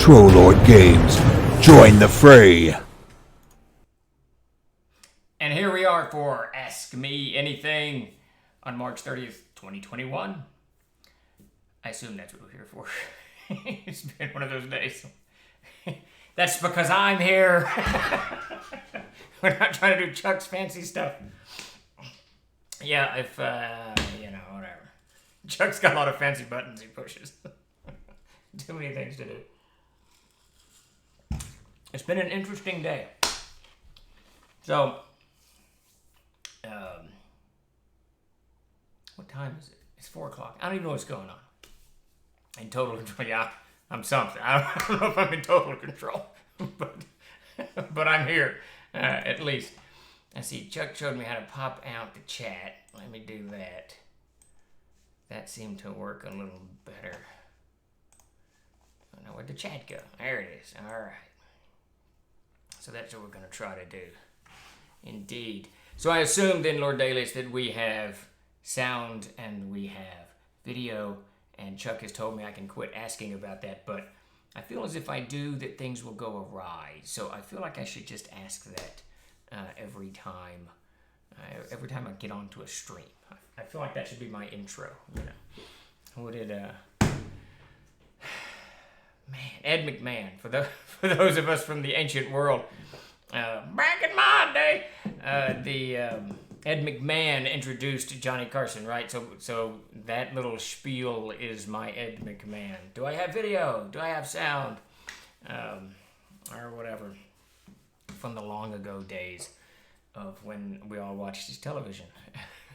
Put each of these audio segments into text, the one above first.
Trollord Games. Join the fray. And here we are for Ask Me Anything on March 30th, 2021. I assume that's what we're here for. It's been one of those days. That's because I'm here. We're not trying to do Chuck's fancy stuff. Yeah, if, whatever. Chuck's got a lot of fancy buttons he pushes. Too many things to do. It's been an interesting day. So, what time is it? It's 4 o'clock. I don't even know what's going on. In total control, yeah, I'm something. I don't know if I'm in total control, but I'm here, at least. I see Chuck showed me how to pop out the chat. Let me do that. That seemed to work a little better. I don't know where'd the chat go. There it is. All right. So that's what we're going to try to do. Indeed. So I assume then, Lord Dailies, that we have sound and we have video, and Chuck has told me I can quit asking about that, but I feel as if I do that things will go awry. So I feel like I should just ask that every time I get onto a stream. I feel like that should be my intro, you know. What did Ed McMahon, for those of us from the ancient world, back in my day, Ed McMahon introduced Johnny Carson, right? So that little spiel is my Ed McMahon. Do I have video? Do I have sound? Or whatever. From the long ago days of when we all watched his television.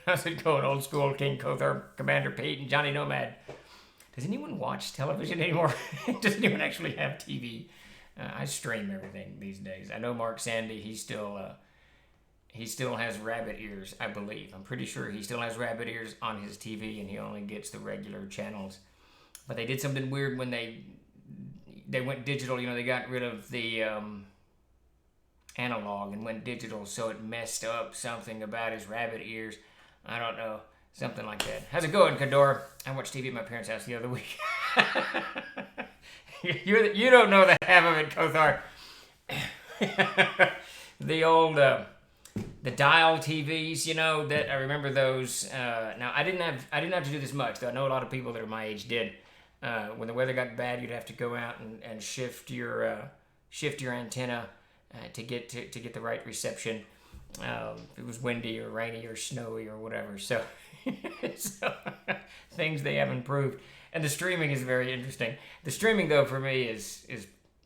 How's it going? Old school King Kothar, Commander Pete, and Johnny Nomad. Does anyone watch television anymore? Does anyone actually have TV? I stream everything these days. I know Mark Sandy, he still has rabbit ears, I believe. I'm pretty sure he still has rabbit ears on his TV, and he only gets the regular channels. But they did something weird when they went digital. You know, they got rid of the analog and went digital, so it messed up something about his rabbit ears. I don't know. Something like that. How's it going, Kador? I watched TV at my parents' house the other week. You don't know the half of it, Kothar. The old, the dial TVs, you know, that I remember those. Now I didn't have to do this much, though. I know a lot of people that are my age did. When the weather got bad, you'd have to go out and shift your antenna to get the right reception. If it was windy or rainy or snowy or whatever. So things they have improved. And the streaming is very interesting. The streaming, though, for me is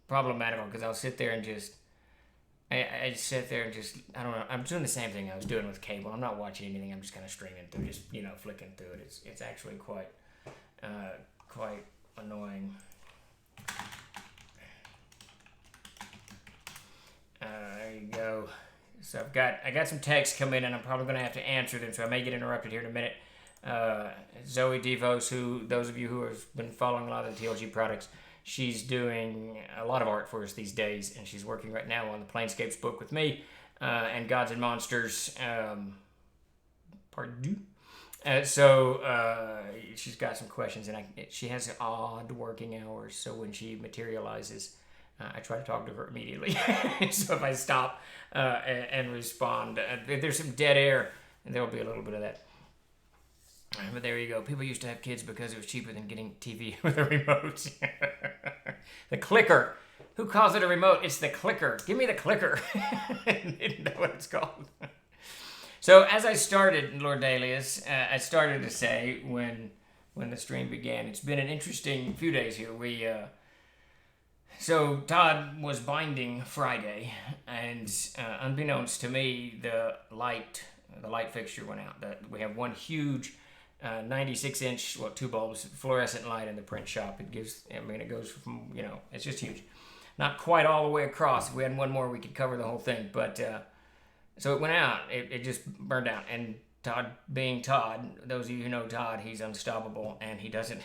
problematical because I'll sit there and I just sit there and I don't know. I'm doing the same thing I was doing with cable. I'm not watching anything. I'm just kind of streaming through, just, you know, flicking through it. It's actually quite annoying. There you go. So I got some texts come in, and I'm probably going to have to answer them, so I may get interrupted here in a minute. Zoe Devos, who those of you who have been following a lot of the TLG products, she's doing a lot of art for us these days, and she's working right now on the Planescapes book with me and Gods and Monsters. Pardon? So she's got some questions, and she has odd working hours, so when she materializes, I try to talk to her immediately. So if I stop and respond, if there's some dead air, there'll be a little bit of that. But there you go. People used to have kids because it was cheaper than getting TV with a remote. The clicker. Who calls it a remote? It's the clicker. Give me the clicker. I didn't know what it's called. So as I started, Lord Dalius, I started to say when the stream began, it's been an interesting few days here. So Todd was binding Friday, and unbeknownst to me, the light fixture went out. We have one huge 96-inch, two bulbs, fluorescent light in the print shop. It goes from, it's just huge. Not quite all the way across. If we had one more, we could cover the whole thing. But so it went out. It just burned out. And Todd, being Todd, those of you who know Todd, he's unstoppable, and he doesn't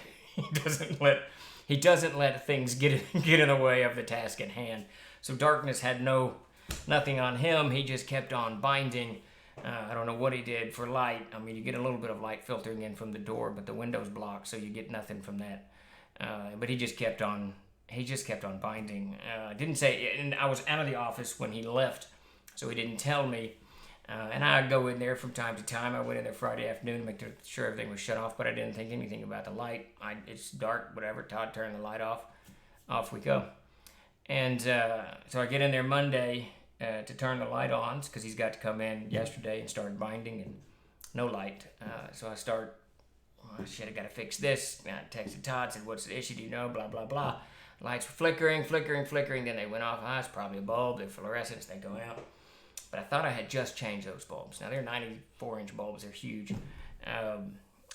let things get in the way of the task at hand. So darkness had nothing on him. He just kept on binding. I don't know what he did for light. I mean, you get a little bit of light filtering in from the door, but the window's blocked, so you get nothing from that. But he just kept on he just kept on binding. Didn't say, and I was out of the office when he left, so he didn't tell me. And I'd go in there from time to time. I went in there Friday afternoon to make sure everything was shut off, but I didn't think anything about the light. It's dark, whatever. Todd turned the light off. Off we go. And so I get in there Monday to turn the light on because he's got to come in yesterday and start binding, and no light. So I start, oh, shit, I got to fix this. And I texted Todd, said, what's the issue? Do you know? Blah, blah, blah. Lights were flickering. Then they went off. It's probably a bulb. They're fluorescents. They go out. But I thought I had just changed those bulbs. Now, they're 94-inch bulbs. They're huge. I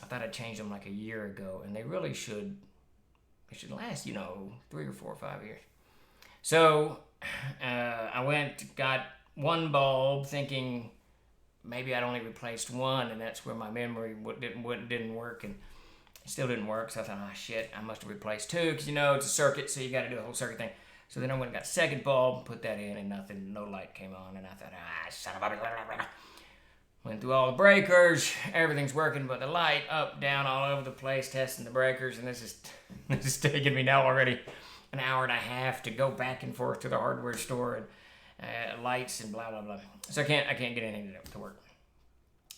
thought I'd changed them like a year ago, and they really should. It should last, 3 or 4 or 5 years. So I went, got one bulb, thinking maybe I'd only replaced one, and that's where my memory didn't work, and it still didn't work. So I thought, shit, I must have replaced 2, because it's a circuit, so you got to do a whole circuit thing. So then I went and got a second bulb, put that in, and nothing, no light came on, and I thought, son of a... Went through all the breakers, everything's working but the light, up, down, all over the place, testing the breakers, and this is taking me now already an hour and a half to go back and forth to the hardware store and lights and blah, blah, blah. So I can't get anything to work.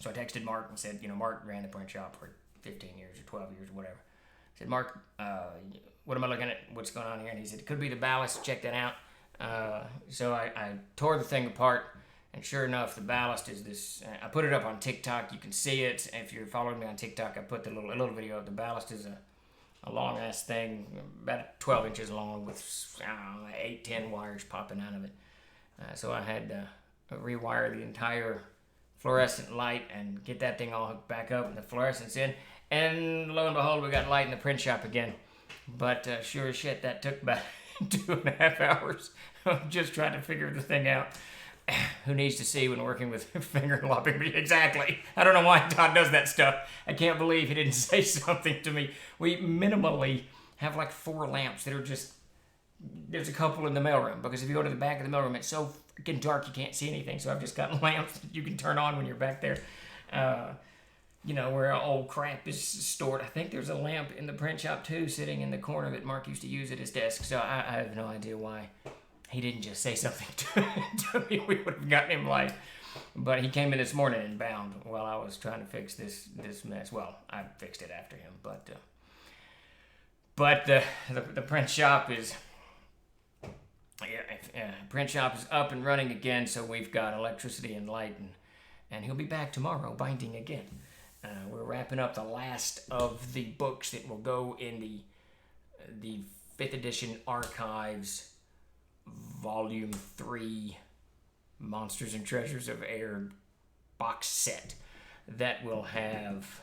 So I texted Mark and said, Mark ran the print shop for 15 years or 12 years or whatever. I said, Mark, what am I looking at? What's going on here? And he said, it could be the ballast. Check that out. So I tore the thing apart. And sure enough, the ballast is this. I put it up on TikTok. You can see it. If you're following me on TikTok, I put a little video of the ballast. Is a long ass thing, about 12 inches long, with 8-10 wires popping out of it. So I had to rewire the entire fluorescent light and get that thing all hooked back up and the fluorescence in. And lo and behold, we got light in the print shop again. But sure as shit, that took about 2.5 hours of just trying to figure the thing out. Who needs to see when working with finger lopping? Exactly. I don't know why Todd does that stuff. I can't believe he didn't say something to me. We minimally have like 4 lamps that are just... There's a couple in the mailroom, because if you go to the back of the mailroom, it's so freaking dark you can't see anything. So I've just got lamps that you can turn on when you're back there. Where old crap is stored. I think there's a lamp in the print shop too, sitting in the corner that Mark used to use at his desk. So I have no idea why he didn't just say something to me. We would have gotten him light. But he came in this morning and bound while I was trying to fix this mess. Well, I fixed it after him, but the print shop is print shop is up and running again. So we've got electricity and light, and he'll be back tomorrow binding again. We're wrapping up the last of the books that will go in the 5th edition archives, Volume 3, Monsters and Treasures of Air box set. That will have,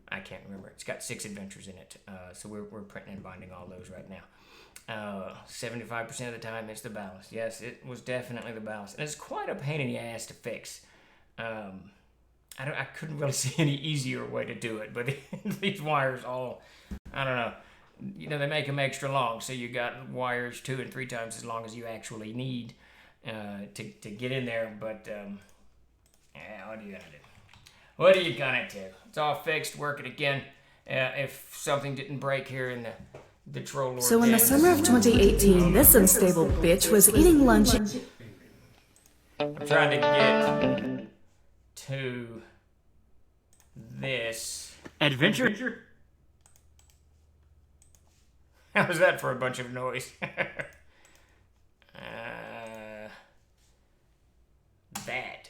I can't remember, it's got 6 adventures in it. So we're printing and binding all those right now. 75% of the time it's the ballast. Yes, it was definitely the ballast. And it's quite a pain in the ass to fix. I couldn't really see any easier way to do it, but these wires all, I don't know. They make them extra long, so you got wires 2 and 3 times as long as you actually need to get in there. But what are you gonna do? What are you gonna do? It's all fixed, working again. If something didn't break here in the troll lord. So in the summer of 2018, this unstable bitch was eating lunch. I'm trying to get to this adventure. How was that for a bunch of noise? That.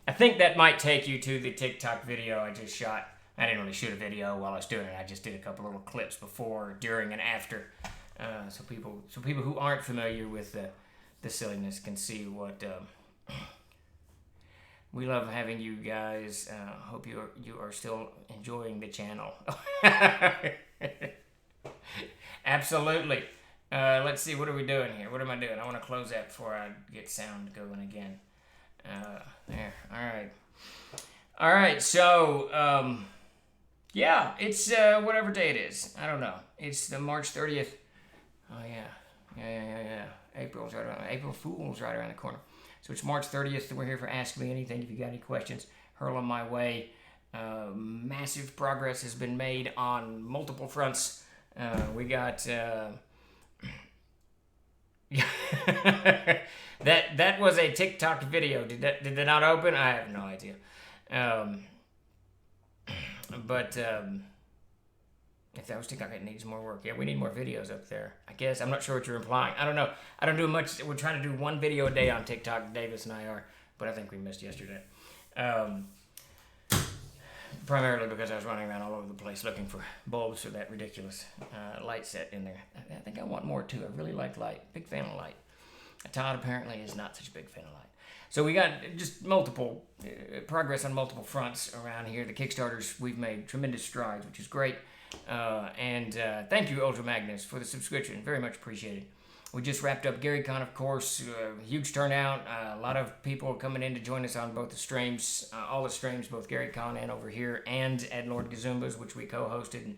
I think that might take you to the TikTok video I just shot. I didn't really shoot a video while I was doing it. I just did a couple little clips before, during, and after. So people who aren't familiar with the silliness can see what... we love having you guys. Hope you are still enjoying the channel. Absolutely. Let's see, what are we doing here? What am I doing? I want to close that before I get sound going again. There. All right. So, yeah, it's whatever day it is. I don't know. It's the March 30th. Oh yeah. April Fool's right around the corner. So it's March 30th. We're here for Ask Me Anything. If you got any questions, hurl them my way. Massive progress has been made on multiple fronts. We got that was a TikTok video. Did that not open? I have no idea. But if that was TikTok, it needs more work. Yeah, we need more videos up there. I guess I'm not sure what you're implying. I don't know. I don't do much. We're trying to do one video a day on TikTok. Davis and I are, but I think we missed yesterday. Primarily because I was running around all over the place looking for bulbs for that ridiculous light set in there. I think I want more too. I really like light. Big fan of light. Todd apparently is not such a big fan of light. So we got just multiple progress on multiple fronts around here. The Kickstarters, we've made tremendous strides, which is great. And thank you, Ultra Magnus, for the subscription. Very much appreciated. We just wrapped up GaryCon, of course. Huge turnout. A lot of people coming in to join us on both the streams, all the streams, both GaryCon and over here, and at Lord Gazumba's, which we co-hosted.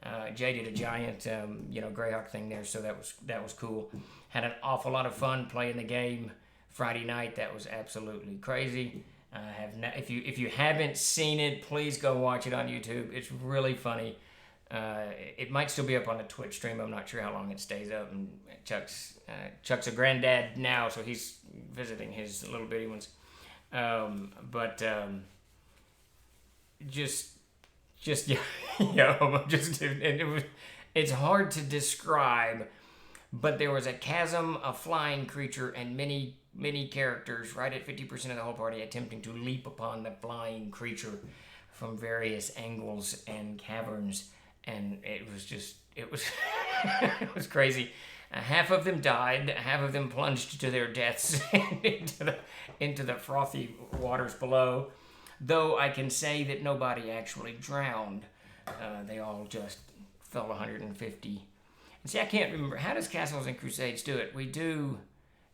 And Jay did a giant, Greyhawk thing there, so that was cool. Had an awful lot of fun playing the game Friday night. That was absolutely crazy. If you haven't seen it, please go watch it on YouTube. It's really funny. It might still be up on the Twitch stream. I'm not sure how long it stays up. And Chuck's a granddad now, so he's visiting his little bitty ones. It's hard to describe, but there was a chasm, a flying creature, and many characters right at 50% of the whole party attempting to leap upon the flying creature from various angles and caverns. And it was it was crazy. Half of them died. Half of them plunged to their deaths into the frothy waters below. Though I can say that nobody actually drowned. They all just fell 150. And see, I can't remember. How does Castles and Crusades do it? We do.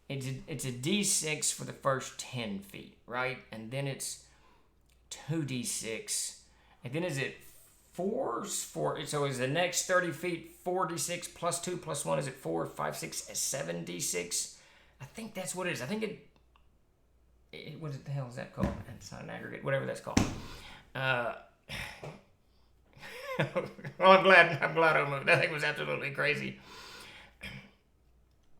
It's a D6 for the first 10 feet, right? And then it's 2D6. And then is it 4? So is the next 30 feet 4d6 plus 2 plus 1? Is it 4, 5, 6, 7d6? I think that's what it is. I think what the hell is that called? It's not an aggregate, whatever that's called. Well, I'm glad I moved. That thing was absolutely crazy.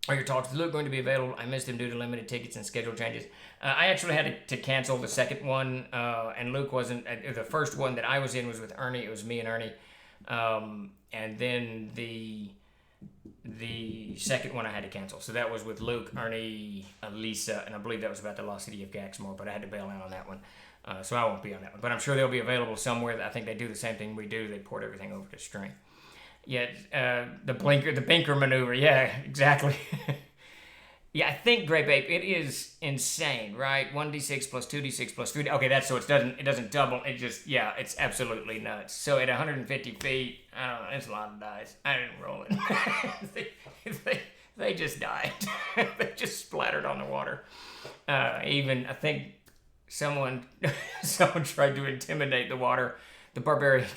Are your talks with Luke going to be available? I missed him due to limited tickets and schedule changes. I actually had to cancel the second one, and Luke wasn't. The first one that I was in was with Ernie. It was me and Ernie. And then the second one I had to cancel. So that was with Luke, Ernie, Lisa, and I believe that was about the Lost City of Gaxmore, but I had to bail out on that one. So I won't be on that one. But I'm sure they'll be available somewhere. I think they do the same thing we do. They port everything over to stream. Yeah, the binker maneuver. Yeah, exactly. Yeah, I think Grape Ape, it is insane, right? 1d6 plus 2d6 plus 3d. Okay, that's so it doesn't double. It just, yeah, it's absolutely nuts. So at 150 feet, I don't know, it's a lot of dice. I didn't roll it. They just died. They just splattered on the water. I think someone tried to intimidate the water. The barbarian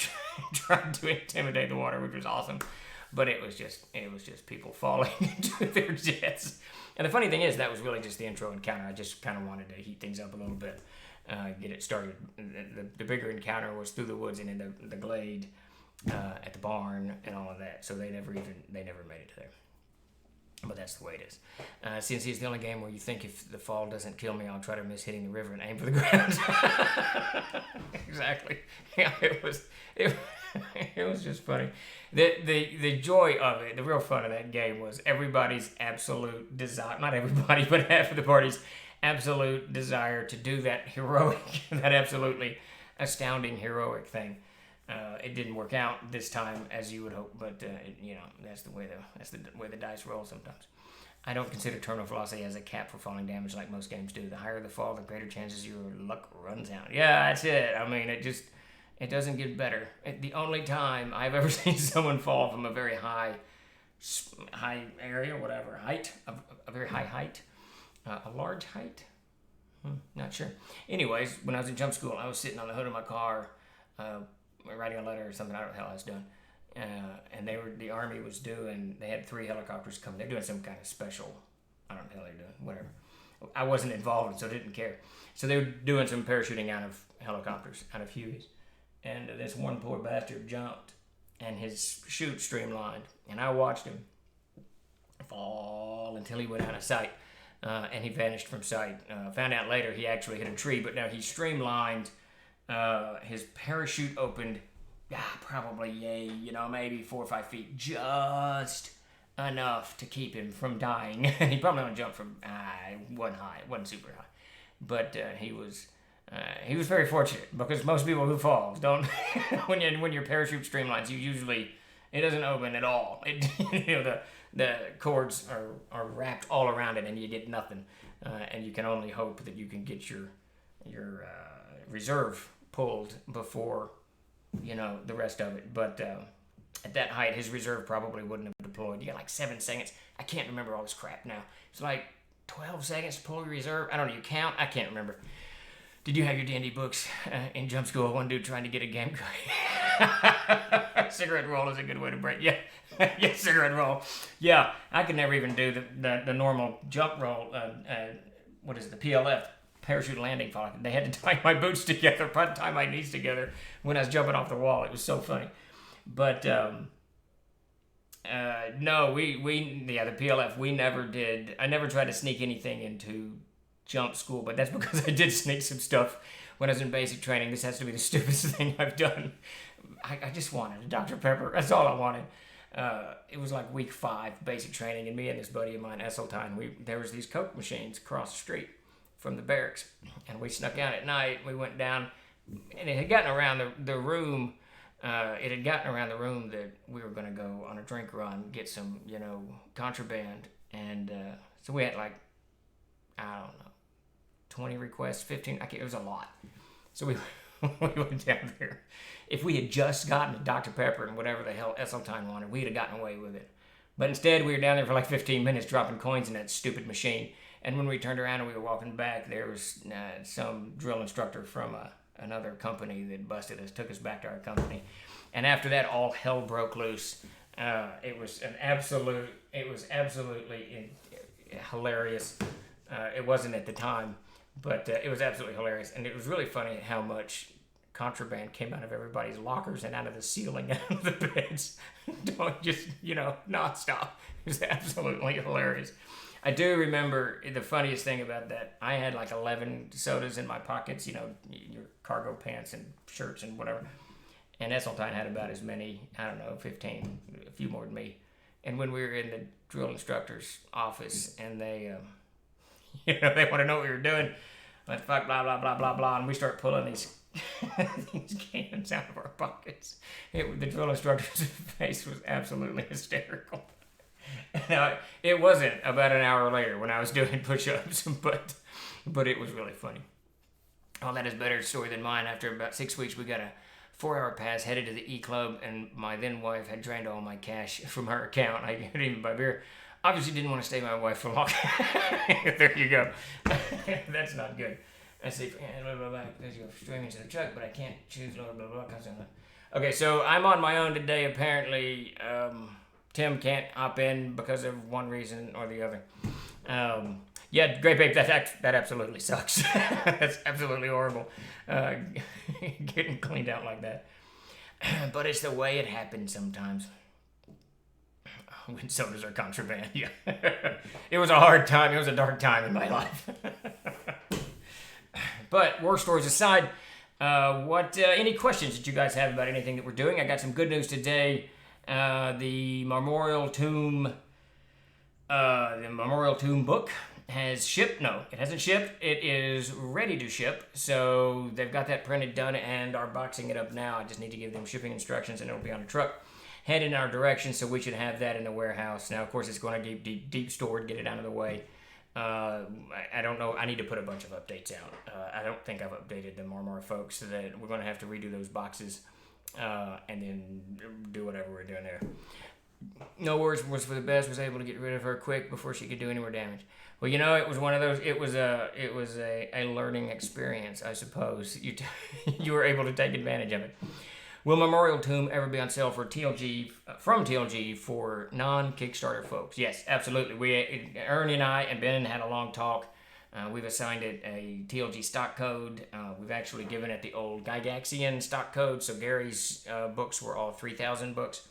tried to intimidate the water, which was awesome. But it was just people falling into their jets. And the funny thing is, that was really just the intro encounter. I just kind of wanted to heat things up a little bit, get it started. The bigger encounter was through the woods and in the glade at the barn and all of that. So they never made it to there. But that's the way it is. CNC is the only game where you think if the fall doesn't kill me, I'll try to miss hitting the river and aim for the ground. Exactly. Yeah, it was just funny. The joy of it, the real fun of that game was everybody's absolute desire, not everybody, but half of the party's absolute desire to do that heroic, that absolutely astounding heroic thing. It didn't work out this time as you would hope, but that's the way the dice roll sometimes. I don't consider terminal velocity as a cap for falling damage like most games do. The higher the fall, the greater chances your luck runs out. Yeah, that's it. I mean, it doesn't get better. The only time I've ever seen someone fall from a very high area, whatever height, a very high height, a large height. Not sure. Anyways, when I was in jump school, I was sitting on the hood of my car. Writing a letter or something, I don't know what the hell I was doing. And the Army was doing, they had 3 helicopters coming. They're doing some kind of special, I don't know what the hell they're doing, whatever. I wasn't involved, so I didn't care. So they were doing some parachuting out of helicopters, out of Hueys. And this one poor bastard jumped, and his chute streamlined. And I watched him fall wall until he went out of sight, and he vanished from sight. Found out later he actually hit a tree, but now he streamlined. His parachute opened, probably maybe 4 or 5 feet, just enough to keep him from dying. He probably only jumped from wasn't high, wasn't super high, but he was very fortunate, because most people who fall don't when your parachute streamlines, it doesn't open at all. The cords are wrapped all around it, and you get nothing, and you can only hope that you can get your reserve pulled before the rest of it. But at that height, his reserve probably wouldn't have deployed. You got like 7 seconds. I can't remember all this crap now. It's like 12 seconds to pull your reserve. I don't know. You count? I can't remember. Did you have your D&D books in jump school? One dude trying to get a game card. Cigarette roll is a good way to break. Yeah, yeah, cigarette roll. Yeah, I could never even do the normal jump roll. What is it? The PLF, parachute landing fall. They had to tie my boots together, tie my knees together when I was jumping off the wall. It was so funny. But no, the PLF, we never did. I never tried to sneak anything into jump school, but that's because I did sneak some stuff when I was in basic training. This has to be the stupidest thing I've done. I just wanted a Dr. Pepper. That's all I wanted. It was like week 5 basic training, and me and this buddy of mine, Esseltine, there was these Coke machines across the street from the barracks, and we snuck out at night. We went down, and it had gotten around the room. It had gotten around the room that we were going to go on a drink run, get some, contraband, and so we had like, I don't know, 20 requests, 15. It was a lot. So we went down there. If we had just gotten a Dr. Pepper and whatever the hell Esseltine wanted, we'd have gotten away with it. But instead, we were down there for like 15 minutes dropping coins in that stupid machine. And when we turned around and we were walking back, there was some drill instructor from another company that busted us, took us back to our company. And after that, all hell broke loose. It was absolutely hilarious. It wasn't at the time, but it was absolutely hilarious. And it was really funny how much contraband came out of everybody's lockers and out of the ceiling and out of the beds. Nonstop. It was absolutely hilarious. I do remember the funniest thing about that. I had like 11 sodas in my pockets, your cargo pants and shirts and whatever. And Esseltine had about as many, 15, a few more than me. And when we were in the drill instructor's office and they want to know what we were doing, like, fuck, blah, blah, blah, blah, blah, and we start pulling these cans out of our pockets. The drill instructor's face was absolutely hysterical. Now, it wasn't about an hour later when I was doing push-ups, but it was really funny. Oh, that is a better story than mine. After about 6 weeks, we got a 4-hour pass, headed to the E-Club, and my then wife had drained all my cash from her account. I didn't even buy beer. Obviously didn't want to stay with my wife for long. There you go. That's not good. I say, blah, blah, blah, there's your streaming to the truck, but I can't choose, blah, blah, blah. Okay, so I'm on my own today, apparently. Tim can't hop in because of one reason or the other. Yeah, Great Babe, that absolutely sucks. That's absolutely horrible. Getting cleaned out like that. But it's the way it happens sometimes. When sodas are contraband, yeah. It was a hard time. It was a dark time in my life. But war stories aside, any questions that you guys have about anything that we're doing? I got some good news today. The Memorial Tomb book has shipped. No, it hasn't shipped. It is ready to ship. So they've got that printed, done, and are boxing it up now. I just need to give them shipping instructions, and it'll be on a truck headed in our direction. So we should have that in the warehouse. Now, of course, it's going to be deep stored, get it out of the way. I don't know. I need to put a bunch of updates out. I don't think I've updated the Marmar folks, so that we're going to have to redo those boxes and then do whatever we're doing there. No words was for the best. Was able to get rid of her quick before she could do any more damage. Well, it was one of those. It was a learning experience, I suppose. You were able to take advantage of it. Will Memorial Tomb ever be on sale from TLG for non-Kickstarter folks? Yes, absolutely. Ernie and I and Ben had a long talk. We've assigned it a TLG stock code. We've actually given it the old Gygaxian stock code. So Gary's books were all 3,000 books.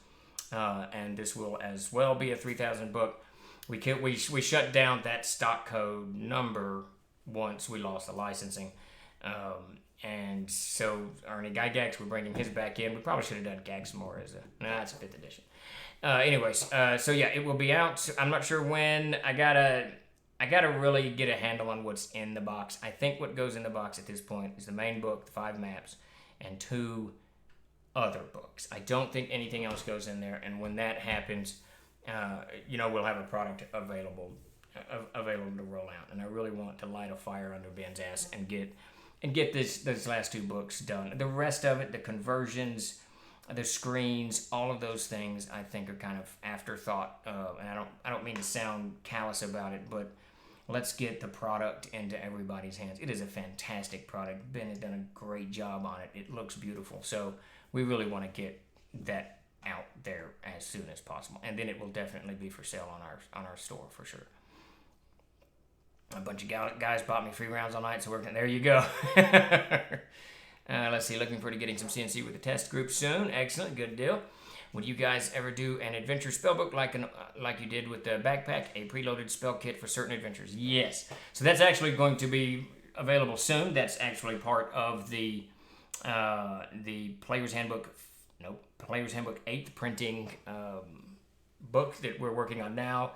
And this will as well be a 3,000 book. we shut down that stock code number once we lost the licensing. And so Ernie Gygax, we're bringing his back in. We probably should have done Gags more as it's a 5th edition. So yeah, it will be out. I'm not sure when. I gotta really get a handle on what's in the box. I think what goes in the box at this point is the main book, the 5 maps, and 2 other books. I don't think anything else goes in there. And when that happens, we'll have a product available to roll out. And I really want to light a fire under Ben's ass and get these last 2 books done. The rest of it, the conversions, the screens, all of those things, I think are kind of afterthought. And I don't mean to sound callous about it, but let's get the product into everybody's hands. It is a fantastic product. Ben has done a great job on it. It looks beautiful. So we really want to get that out there as soon as possible. And then it will definitely be for sale on our store for sure. A bunch of guys bought me free rounds all night, so there you go. Let's see, looking forward to getting some CNC with the test group soon. Excellent, good deal. Would you guys ever do an adventure spellbook like you did with the backpack, a preloaded spell kit for certain adventures? Yes. So that's actually going to be available soon. That's actually part of the Player's Handbook 8th printing book that we're working on now.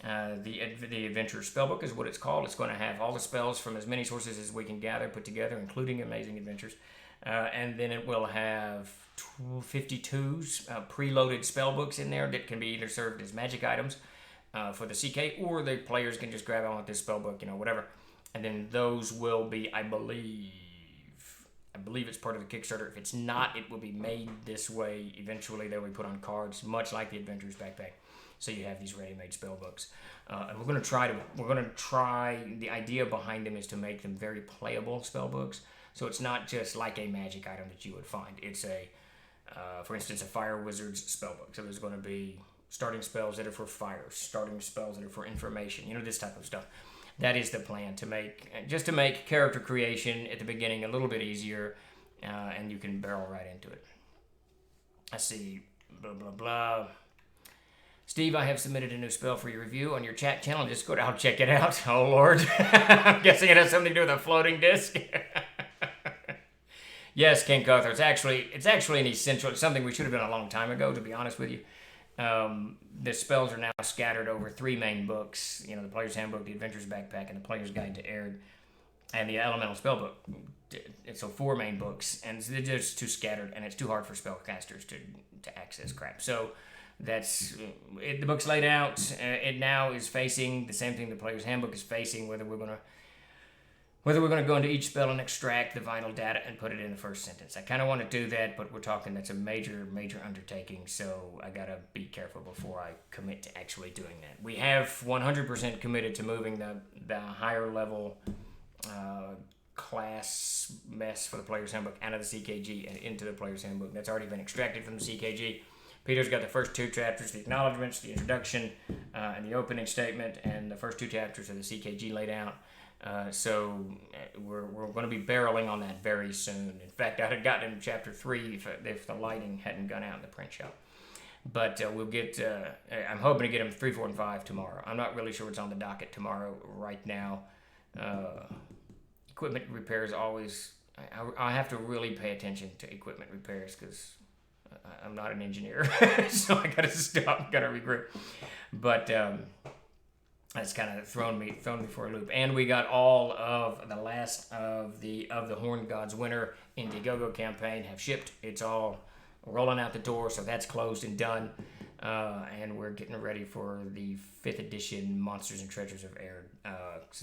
The Adventure Spellbook is what it's called. It's going to have all the spells from as many sources as we can gather, put together, including Amazing Adventures. And then it will have 52 preloaded spellbooks in there that can be either served as magic items for the CK, or the players can just grab on with this spellbook, whatever. And then those will be, I believe it's part of the Kickstarter. If it's not, it will be made this way. Eventually, they'll be put on cards, much like the Adventurers backpack. So you have these ready-made spell books, and we're going to try. The idea behind them is to make them very playable spell books. So it's not just like a magic item that you would find. It's for instance, a fire wizard's spell book. So there's going to be starting spells that are for fire, starting spells that are for information. This type of stuff. That is the plan, to make character creation at the beginning a little bit easier, and you can barrel right into it. I see. Blah blah blah. Steve, I have submitted a new spell for your review on your chat channel. Just go down, check it out. Oh, Lord. I'm guessing it has something to do with a floating disc. Yes, King Cuther. It's actually an essential. It's something we should have done a long time ago, to be honest with you. The spells are now scattered over 3 main books. The Player's Handbook, the Adventurer's Backpack, and the Player's Guide to Aird, and the Elemental Spellbook. So 4 main books, and they're just too scattered, and it's too hard for spellcasters to access crap. So that's it. The book's laid out. It now is facing the same thing the Player's Handbook is facing, whether we're going to go into each spell and extract the vital data and put it in the first sentence. I kind of want to do that, but we're talking that's a major undertaking, so I got to be careful before I commit to actually doing that. We have 100% committed to moving the higher level class mess for the Player's Handbook out of the CKG and into the Player's Handbook. That's already been extracted from the CKG. Peter's got the first 2 chapters, the acknowledgments, the introduction, and the opening statement, and the first 2 chapters of the CKG laid out. So we're going to be barreling on that very soon. In fact, I'd have gotten into chapter 3 if the lighting hadn't gone out in the print shop. But we'll get. I'm hoping to get them 3, 4, and 5 tomorrow. I'm not really sure what's on the docket tomorrow. Right now, equipment repairs always. I have to really pay attention to equipment repairs because I'm not an engineer, so I gotta stop, gotta regroup. But that's kind of thrown me for a loop. And we got all of the last of the Horn God's Winter Indiegogo campaign have shipped. It's all rolling out the door, so that's closed and done. And we're getting ready for the 5th edition Monsters and Treasures of Air.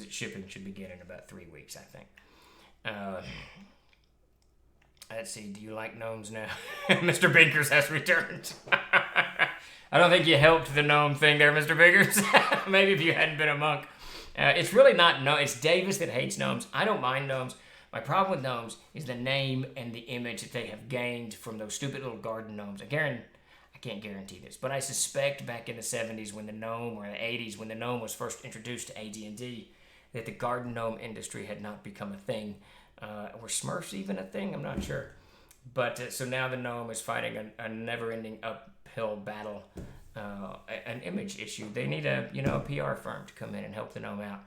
Shipping should begin in about 3 weeks, I think. Let's see, do you like gnomes now? Mr. Binkers has returned. I don't think you helped the gnome thing there, Mr. Binkers. Maybe if you hadn't been a monk. It's really not it's Davis that hates gnomes. I don't mind gnomes. My problem with gnomes is the name and the image that they have gained from those stupid little garden gnomes. I can't guarantee this, but I suspect back in the 70s when the gnome, or the 80s when the gnome was first introduced to AD&D, that the garden gnome industry had not become a thing. Were Smurfs even a thing? I'm not sure. But so now the gnome is fighting a never-ending uphill battle an image issue. They need a PR firm to come in and help the gnome out.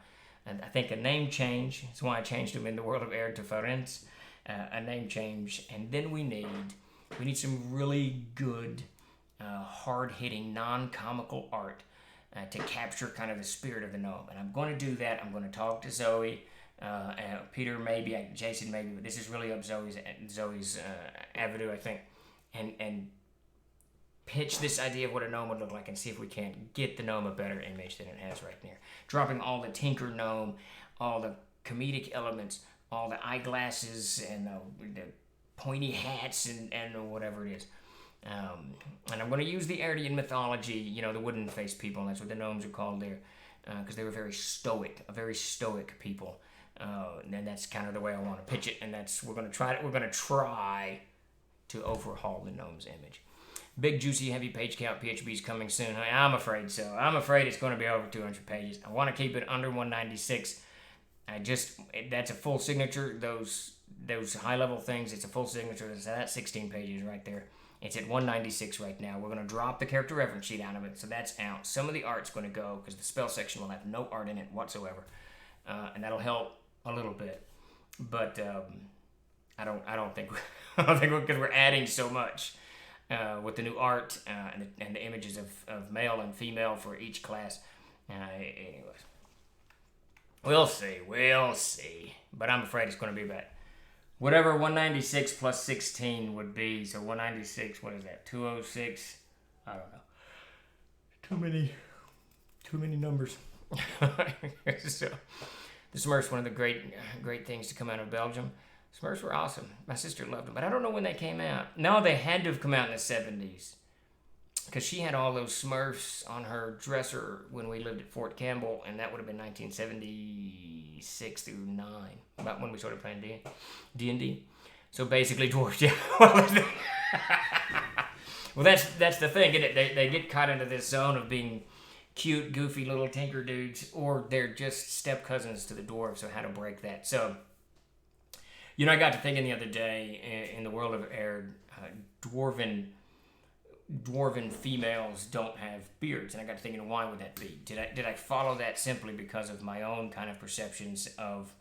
And I think a name change. That's why I changed them in the World of Air to Ferenc. A name change, and then we need some really good, hard-hitting, non-comical art to capture kind of the spirit of the gnome. And I'm going to do that. I'm going to talk to Zoe, Peter maybe, Jason maybe, but this is really up Zoe's avenue, I think, and pitch this idea of what a gnome would look like and see if we can't get the gnome a better image than it has right now. Dropping all the Tinker gnome, all the comedic elements, all the eyeglasses and the pointy hats and whatever it is. And I'm going to use the Aryan mythology, the wooden-faced people, and that's what the gnomes are called there, because they were very stoic people. And that's kind of the way I want to pitch it, and we're going to try to overhaul the gnome's image. Big, juicy, heavy page count PHB's coming soon. I'm afraid so. I'm afraid it's going to be over 200 pages. I want to keep it under 196. That's a full signature. Those high-level things, it's a full signature. That's 16 pages right there. It's at 196 right now. We're going to drop the character reference sheet out of it, so that's out. Some of the art's going to go, because the spell section will have no art in it whatsoever. And that'll help a little bit. But I don't think because we're adding so much with the new art and the images of male and female for each class. Anyways. We'll see. But I'm afraid it's going to be about whatever 196 plus 16 would be. So 196, what is that? 206? I don't know. Too many numbers. So, the Smurfs, one of the great things to come out of Belgium. Smurfs were awesome. My sister loved them, but I don't know when they came out. No, they had to have come out in the 70s. Because she had all those Smurfs on her dresser when we lived at Fort Campbell, and that would have been 1976 through 9, about when we started playing D&D. So basically, dwarves, yeah. Well, that's the thing, isn't it? They get caught into this zone of being cute, goofy little tinker dudes, or they're just step cousins to the dwarves, so how to break that. So, I got to thinking the other day, in the world of air, dwarven females don't have beards, and I got to thinking, why would that be? Did I follow that simply because of my own kind of perceptions of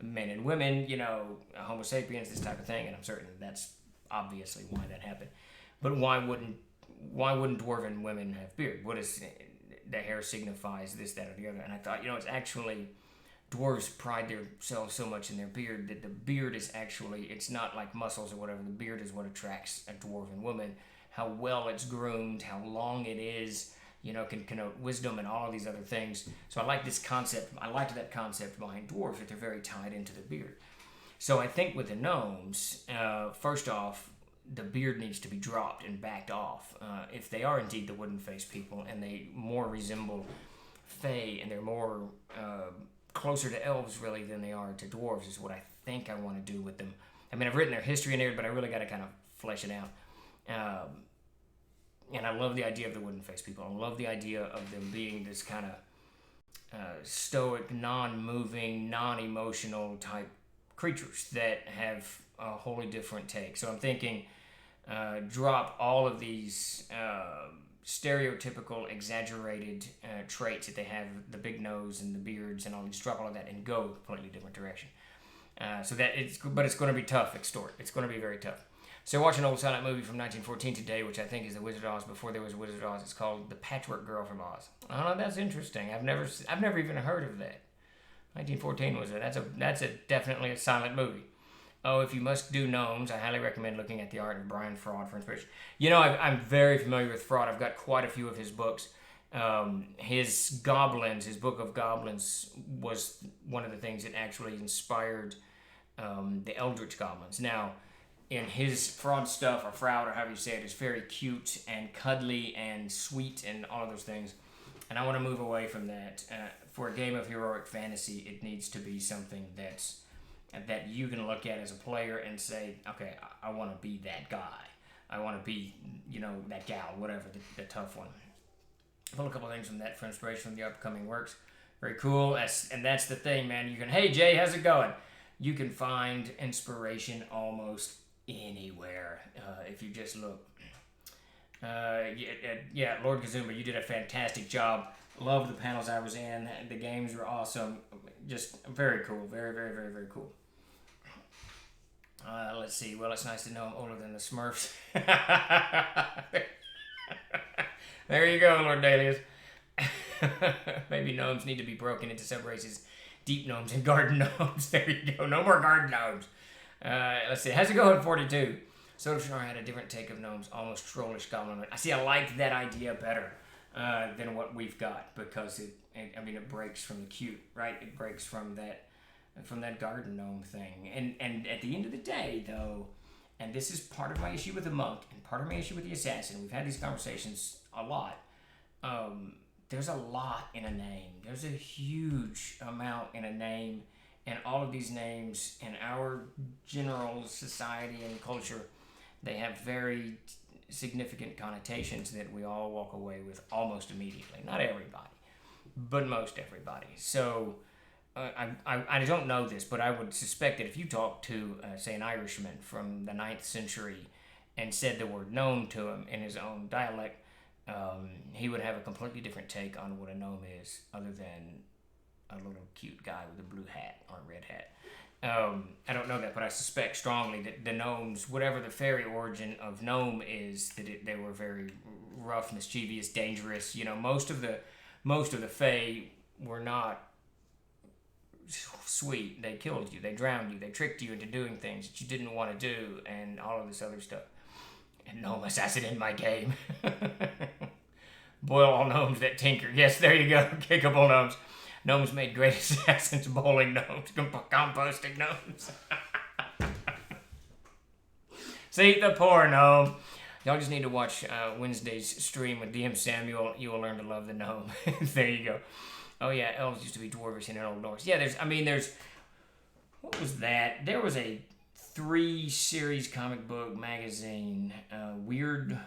men and women, Homo sapiens, this type of thing? And I'm certain that's obviously why that happened. But why wouldn't dwarven women have beard? What is the hair signifies this, that, or the other? And I thought, it's actually dwarves pride themselves so much in their beard that the beard is actually, it's not like muscles or whatever. The beard is what attracts a dwarven woman. How well it's groomed, how long it is, can connote wisdom and all of these other things. So I like this concept. I liked that concept behind dwarves, that they're very tied into the beard. So I think with the gnomes, first off, the beard needs to be dropped and backed off. If they are indeed the wooden-faced people and they more resemble fae and they're more closer to elves really than they are to dwarves is what I think I want to do with them. I mean, I've written their history in there, but I really got to kind of flesh it out. And I love the idea of the wooden-faced people. I love the idea of them being this kind of stoic, non-moving, non-emotional type creatures that have a wholly different take. So I'm thinking drop all of these stereotypical, exaggerated traits that they have, the big nose and the beards and all, just drop all of that and go a completely different direction. But it's going to be tough, Extort. It's going to be very tough. So watching an old silent movie from 1914 today, which I think is The Wizard of Oz before there was Wizard of Oz. It's called The Patchwork Girl from Oz. Oh, that's interesting. I've never even heard of that. 1914 was it? That's definitely a silent movie. Oh, if you must do gnomes, I highly recommend looking at the art of Brian Fraud for inspiration. I'm very familiar with Fraud. I've got quite a few of his books. His Book of Goblins, was one of the things that actually inspired the Eldritch Goblins. Now, in his Fraud stuff, or Fraud, or however you say it, is very cute and cuddly and sweet and all of those things. And I want to move away from that. For a game of heroic fantasy, it needs to be something that you can look at as a player and say, okay, I want to be that guy. I want to be, that gal, whatever, the tough one. I pulled a couple of things from that for inspiration from the upcoming works. Very cool. And that's the thing, man. Hey, Jay, how's it going? You can find inspiration almost anywhere if you just look. Yeah, Lord Kazuma, you did a fantastic job. Love the panels I was in. The games were awesome. Just very cool. Very, very, very, very cool. Let's see. Well, it's nice to know I'm older than the Smurfs. There you go, Lord Dalius. Maybe gnomes need to be broken into sub-races. Deep gnomes and garden gnomes. There you go. No more garden gnomes. Let's see. How's it going, 42? Soda Shannara had a different take of gnomes, almost trollish goblin. I liked that idea better than what we've got because it breaks from the cute, right? It breaks from that garden gnome thing. And at the end of the day, though, and this is part of my issue with the monk and part of my issue with the assassin. We've had these conversations a lot. There's a lot in a name. There's a huge amount in a name, and all of these names in our general society and culture, they have very significant connotations that we all walk away with almost immediately. Not everybody, but most everybody. So I don't know this, but I would suspect that if you talk to, say, an Irishman from the 9th century and said the word gnome to him in his own dialect, he would have a completely different take on what a gnome is, other than a little cute guy with a blue hat or a red hat. I don't know that, but I suspect strongly that the gnomes, whatever the fairy origin of gnome is, they were very rough, mischievous, dangerous. You know, most of the fae were not sweet. They killed you, they drowned you, they tricked you into doing things that you didn't want to do, and all of this other stuff. And gnome assassin in my game. Boil all gnomes that tinker. Yes, there you go. Kickable gnomes. Gnomes made great assassins, bowling gnomes, composting gnomes. See, the poor gnome. Y'all just need to watch Wednesday's stream with DM Samuel. You will learn to love the gnome. There you go. Oh yeah, elves used to be dwarvish in Old Norse. Yeah, there's, what was that? There was a 3-series comic book magazine, Weird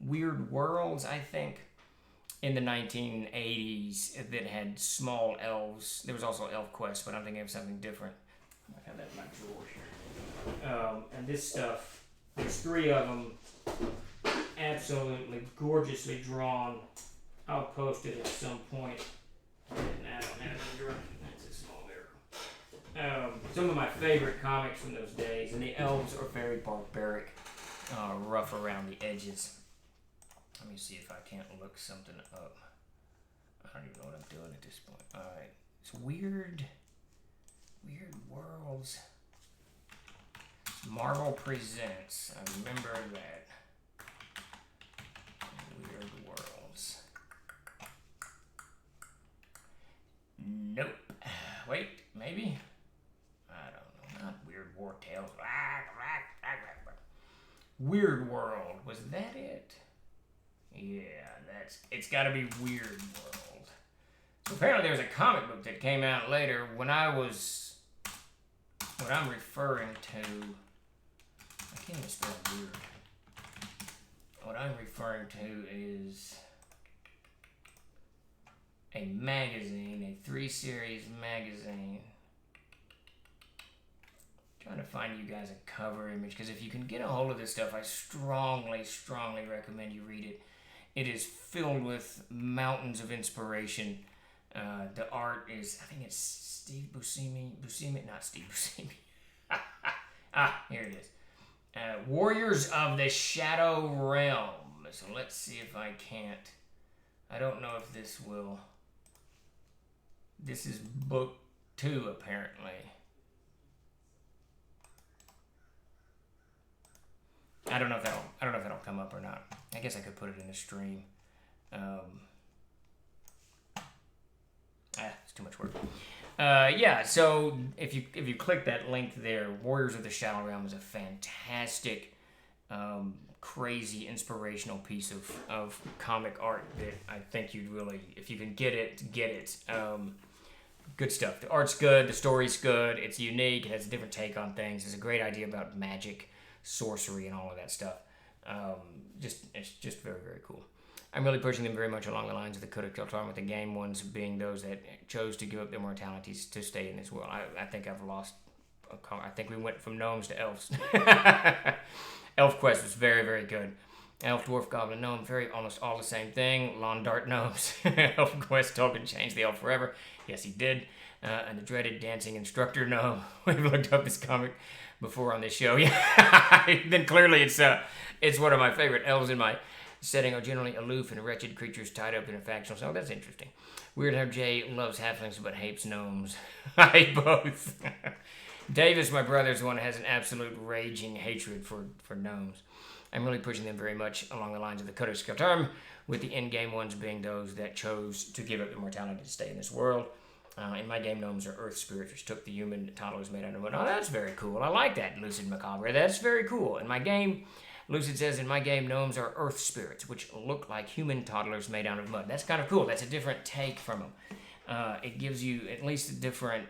Worlds, I think, in the 1980s that had small elves. There was also Elf Quest, but I'm thinking of something different. I have that in my drawer here. And this stuff, there's 3 of them, absolutely gorgeously drawn. I'll post it at some point. I don't have it in the drawer. That's a small miracle. Some of my favorite comics from those days, and the elves are very barbaric, rough around the edges. Let me see if I can't look something up. I don't even know what I'm doing at this point. Alright. It's Weird Worlds. Marvel Presents. I remember that. Weird Worlds. Nope. Wait, maybe? I don't know. Not Weird War Tales. Weird World. Was that it? Yeah, it's gotta be Weird World. So apparently there's a comic book that came out later what I'm referring to, I can't even spell weird. What I'm referring to is a magazine, a 3-series magazine. Trying to find you guys a cover image, because if you can get a hold of this stuff, I strongly recommend you read it. It is filled with mountains of inspiration. The art is, I think it's Steve Buscemi, not Steve Buscemi. Here it is. Warriors of the Shadow Realm. So let's see if I can't. I don't know if this will. This is book 2, apparently. I don't know if that'll come up or not. I guess I could put it in a stream. It's too much work. Yeah, so if you click that link there, Warriors of the Shadow Realm is a fantastic, crazy, inspirational piece of comic art that I think you'd really, if you can get it, get it. Good stuff. The art's good, the story's good, it's unique, it has a different take on things. It's a great idea about magic, sorcery, and all of that stuff. It's just very, very cool. I'm really pushing them very much along the lines of the Codex Altarum, with the game ones being those that chose to give up their mortalities to stay in this world. I think I've lost. I think we went from gnomes to elves. Elf Quest was very, very good. Elf, dwarf, goblin, gnome, fairy, almost all the same thing. Lawn dart gnomes. Elf quest Tolkien changed the elf forever. Yes, he did. And the dreaded dancing instructor gnome. We've looked up this comic before on this show. Yeah, then clearly it's one of my favorite. Elves in my setting are generally aloof and wretched creatures tied up in a factional. So that's interesting. Weird how Jay loves halflings but hates gnomes. I hate both. Davis, my brother, is the one that has an absolute raging hatred for gnomes. I'm really pushing them very much along the lines of the Cutter Skelterm, with the end-game ones being those that chose to give up immortality to stay in this world. In my game, gnomes are earth spirits, which took the human toddlers made out of wood. Oh, that's very cool. I like that, Lucid Macabre. That's very cool. In my game, Lucid says, in my game, gnomes are earth spirits, which look like human toddlers made out of mud. That's kind of cool. That's a different take from them. It gives you at least a different,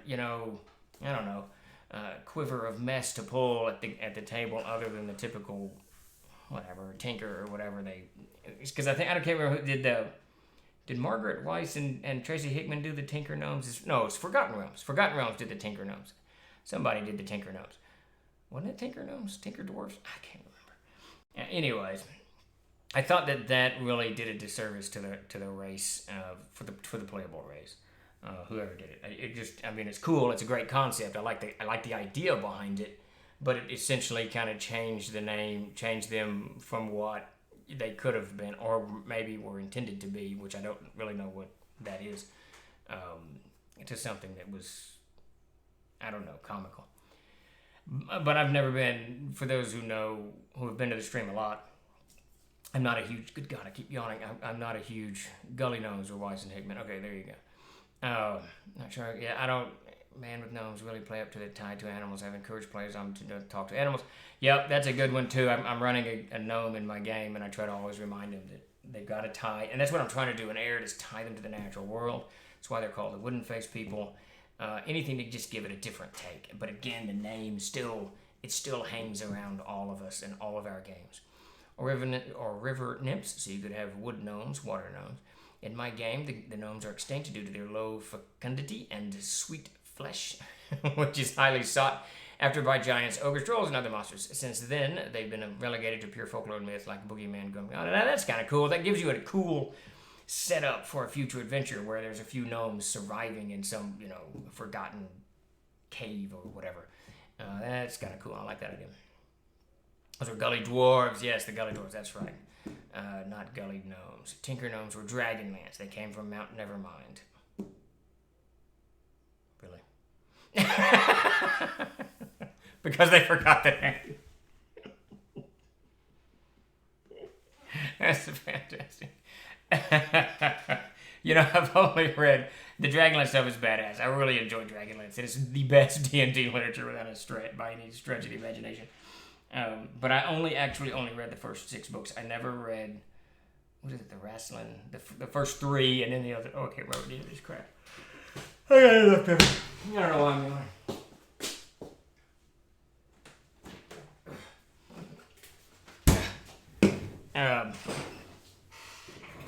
quiver of mess to pull at the table, other than the typical whatever, Tinker or whatever because I can't remember who did Margaret Weiss and Tracy Hickman do the Tinker Gnomes? No, it's Forgotten Realms. Forgotten Realms did the Tinker Gnomes. Somebody did the Tinker Gnomes. Wasn't it Tinker Gnomes? Tinker Dwarfs? I can't remember. Anyways, I thought that really did a disservice to the race, for the playable race. Whoever did it. It's cool. It's a great concept. I like the idea behind it. But it essentially kind of changed the name, changed them from what they could have been, or maybe were intended to be, which I don't really know what that is, to something that was, I don't know, comical. But I've never been, for those who have been to the stream a lot, I'm not a huge, good God, I keep yawning, I'm not a huge Gully Gnomes or Weiss and Hickman. Okay, there you go. Not sure, yeah, I don't... Man with gnomes really play up to the tie to animals. I've encouraged players to talk to animals. Yep, that's a good one too. I'm running a gnome in my game, and I try to always remind them that they've got to tie. And that's what I'm trying to do in Arid, is tie them to the natural world. That's why they're called the wooden-faced people. Anything to just give it a different take. But again, the name still hangs around all of us in all of our games. Or river nymphs, so you could have wood gnomes, water gnomes. In my game, the gnomes are extinct due to their low fecundity and sweet flesh, which is highly sought after by giants, ogres, trolls, and other monsters. Since then, they've been relegated to pure folklore and myth, like Boogeyman going. Oh, that's kind of cool. That gives you a cool setup for a future adventure where there's a few gnomes surviving in some, forgotten cave or whatever. That's kind of cool. I like that idea. Those are gully dwarves. Yes, the gully dwarves. That's right. Not gully gnomes. Tinker gnomes were dragonlance. They came from Mount Nevermind. Really? Because they forgot the name. That's fantastic. I've only read the Dragonlance stuff is badass. I really enjoy Dragonlance. It is the best D&D literature without a stretch by any stretch of the imagination. But I only read the first 6 books. I never read, what is it, the wrestling, the first 3, and then the other. Oh, I can't remember any of this crap. I gotta look at it. I don't know why I'm going.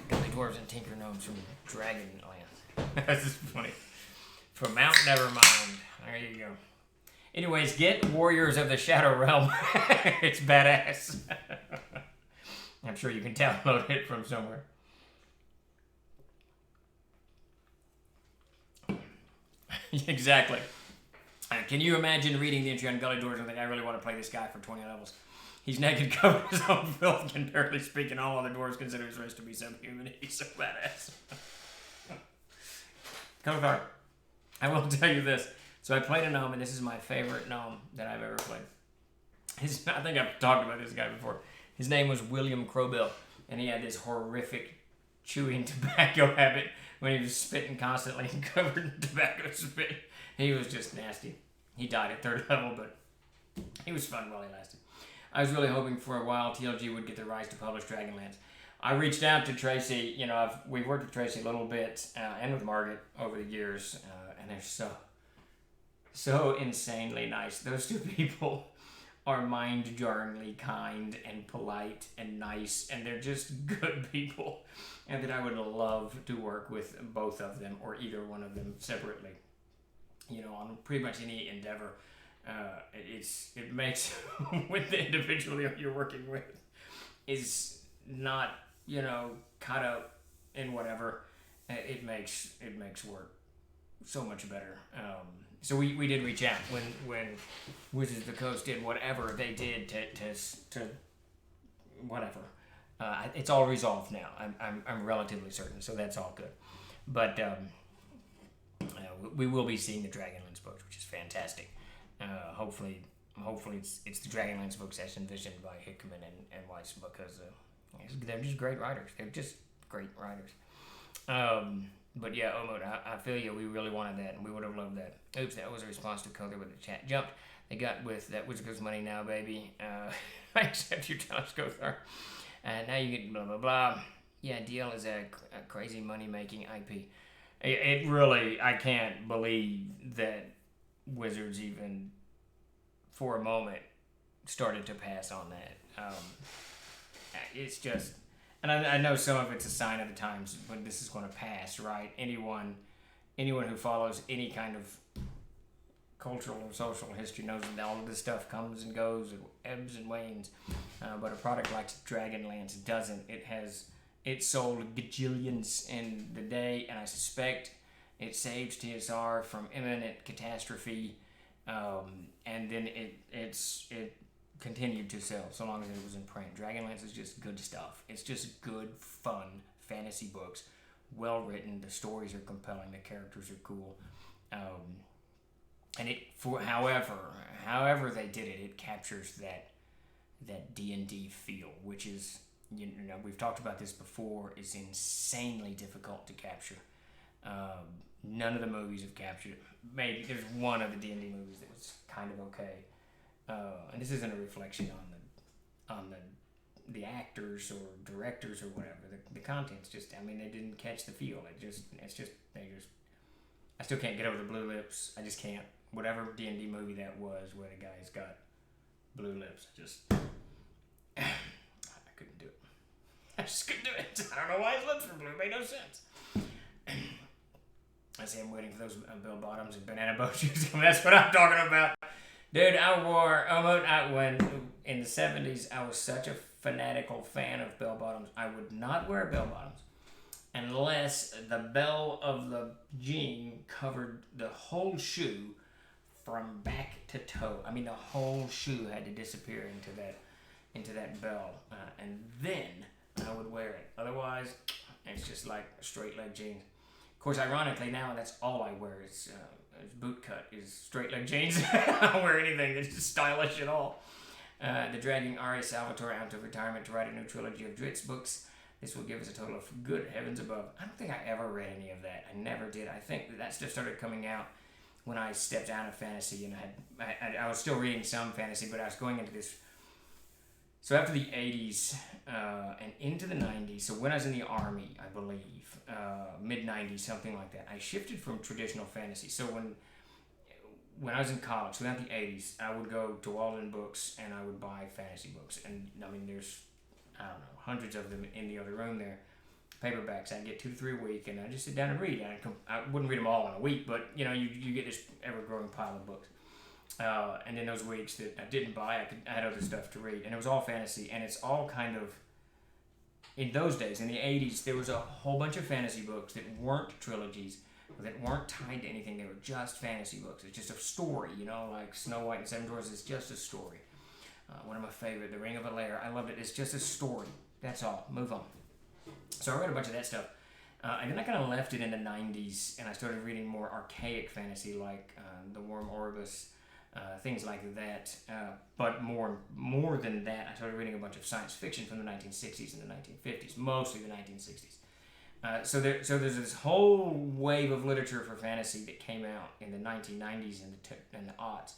Gully dwarves and tinker gnomes from Dragonland. This is funny. From Mount Nevermind. There you go. Anyways, get Warriors of the Shadow Realm. It's badass. I'm sure you can download it from somewhere. Exactly. Can you imagine reading the entry on Gully Dwarves and think, I really want to play this guy for 20 levels? He's naked, covered in his own filth, can barely speak, and all other dwarves consider his race to be subhuman. He's so badass. Kothar, I will tell you this. So I played a gnome, and this is my favorite gnome that I've ever played. I think I've talked about this guy before. His name was William Crowbill, and he had this horrific chewing tobacco habit when he was spitting constantly and covered in tobacco spit. He was just nasty. He died at 3rd level, but he was fun while he lasted. I was really hoping for a while TLG would get the rights to publish Dragonlance. I reached out to Tracy. We've worked with Tracy a little bit, and with Margaret over the years, and they're so insanely nice. Those two people are mind-jarringly kind and polite and nice, and they're just good people. And that I would love to work with both of them, or either one of them separately, on pretty much any endeavor. It makes with the individual you're working with is not caught up in whatever. It makes work so much better. So we did reach out when Wizards of the Coast did whatever they did to whatever. It's all resolved now. I'm relatively certain, so that's all good. But we will be seeing the Dragonlance books, which is fantastic. Hopefully it's the Dragonlance books as envisioned by Hickman and Weiss, because they're just great writers. They're just great writers. But yeah, Omod, I feel you. We really wanted that, and we would have loved that. Oops, that was a response to Color with the chat. Jumped. They got with that Wizard Goes Money now, baby. I accept your telescope there. And now you get blah, blah, blah. Yeah, DL is a crazy money-making IP. It really, I can't believe that Wizards even, for a moment, started to pass on that. It's just... And I know some of it's a sign of the times when this is going to pass, right? Anyone who follows any kind of cultural or social history knows that all of this stuff comes and goes, and ebbs and wanes. But a product like Dragonlance doesn't. It sold gajillions in the day, and I suspect it saves TSR from imminent catastrophe. And then it continued to sell so long as it was in print. Dragonlance is just good stuff. It's just good, fun fantasy books, well written. The stories are compelling. The characters are cool, and however they did it, it captures that D&D feel, which is, we've talked about this before, is insanely difficult to capture. None of the movies have captured it. Maybe there's one of the D&D movies that was kind of okay. And this isn't a reflection on the actors or directors or whatever. The content's just, they didn't catch the feel. I still can't get over the blue lips. I just can't. Whatever D&D movie that was where the guy's got blue lips, I couldn't do it. I just couldn't do it. I don't know why his lips were blue. It made no sense. I say I'm waiting for those bell bottoms and banana boat shoes. That's what I'm talking about. Dude, when in the 70s, I was such a fanatical fan of bell bottoms. I would not wear bell bottoms unless the bell of the jean covered the whole shoe from back to toe. The whole shoe had to disappear into that bell, and then I would wear it. Otherwise, it's just like straight leg jeans. Of course, ironically, now that's all I wear is boot cut, is straight leg jeans. I don't wear anything that's just stylish at all. They're dragging R.A. Salvatore out of retirement to write a new trilogy of Dritz books. This will give us a total of good heavens above. I don't think I ever read any of that. I never did. I think that stuff started coming out when I stepped out of fantasy, and I was still reading some fantasy, but I was going into this. So after the 80s and into the 90s, so when I was in the Army, I believe, mid-90s, something like that, I shifted from traditional fantasy. So when I was in college, so throughout the 80s, I would go to Walden Books and I would buy fantasy books. And there's, hundreds of them in the other room there, paperbacks. I'd get 2 to 3 a week, and I'd just sit down and read. I wouldn't read them all in a week, but you get this ever-growing pile of books. And then those weeks that I didn't buy, I had other stuff to read, and it was all fantasy, and it's all kind of, in those days, in the 80s, there was a whole bunch of fantasy books that weren't trilogies, that weren't tied to anything. They were just fantasy books. It's just a story, like Snow White and Seven Dwarfs is just a story. One of my favorite, The Ring of Valere, I loved it. It's just a story. That's all. Move on. So I read a bunch of that stuff. And then I kind of left it in the 90s, and I started reading more archaic fantasy, like The Worm Orbis, things like that. But more than that, I started reading a bunch of science fiction from the 1960s and the 1950s, mostly the 1960s. So there's this whole wave of literature for fantasy that came out in the 1990s and the aughts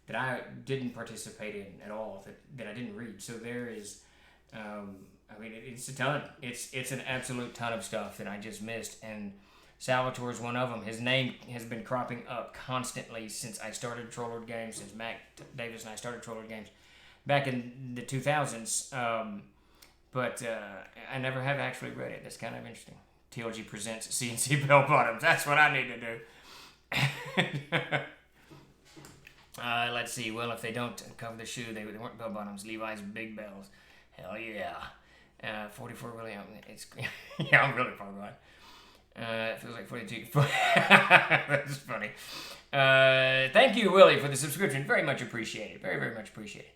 that I didn't participate in at all, that I didn't read. So there is, it's a ton. It's an absolute ton of stuff that I just missed, and Salvatore is one of them. His name has been cropping up constantly since I started Troll Lord Games, since Mac Davis and I started Troll Lord Games back in the 2000s. But I never have actually read it. That's kind of interesting. TLG presents CNC Bell Bottoms. That's what I need to do. Let's see. Well, if they don't cover the shoe, they weren't bell bottoms. Levi's big bells. Hell yeah. 44 really, it's, yeah, I'm really far behind. It feels like 42. That's funny. Thank you, Willie, for the subscription. Very much appreciated. Very, very much appreciated.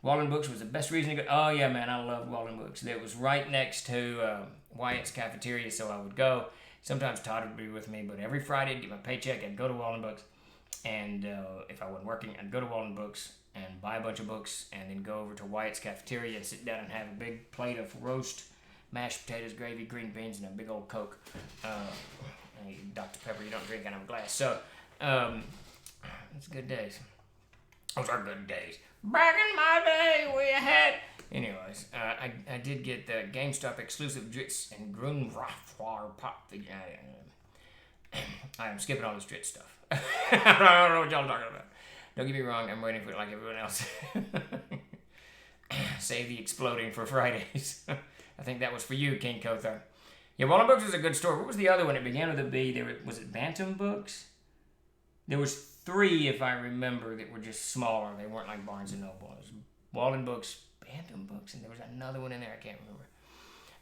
Walden Books was the best reason to go. Oh, yeah, man, I loved Walden Books. It was right next to Wyatt's Cafeteria, so I would go. Sometimes Todd would be with me, but every Friday, I'd get my paycheck, I'd go to Walden Books. And if I wasn't working, I'd go to Walden Books and buy a bunch of books and then go over to Wyatt's Cafeteria and sit down and have a big plate of roast mashed potatoes, gravy, green beans, and a big old Coke. Dr. Pepper, you don't drink out of a glass. So, it's good days. Those are good days. Back in my day, we had... Anyways, I did get the GameStop exclusive Dritz and Grunwafar pop figure. I'm skipping all this Dritz stuff. I don't know what y'all talking about. Don't get me wrong, I'm waiting for it like everyone else. Save the exploding for Fridays. I think that was for you, King Kothar. Yeah, Walden Books was a good store. What was the other one? It began with a B. Was it Bantam Books? There was 3, if I remember, that were just smaller. They weren't like Barnes & Noble. It was Walden Books, Bantam Books, and there was another one in there I can't remember.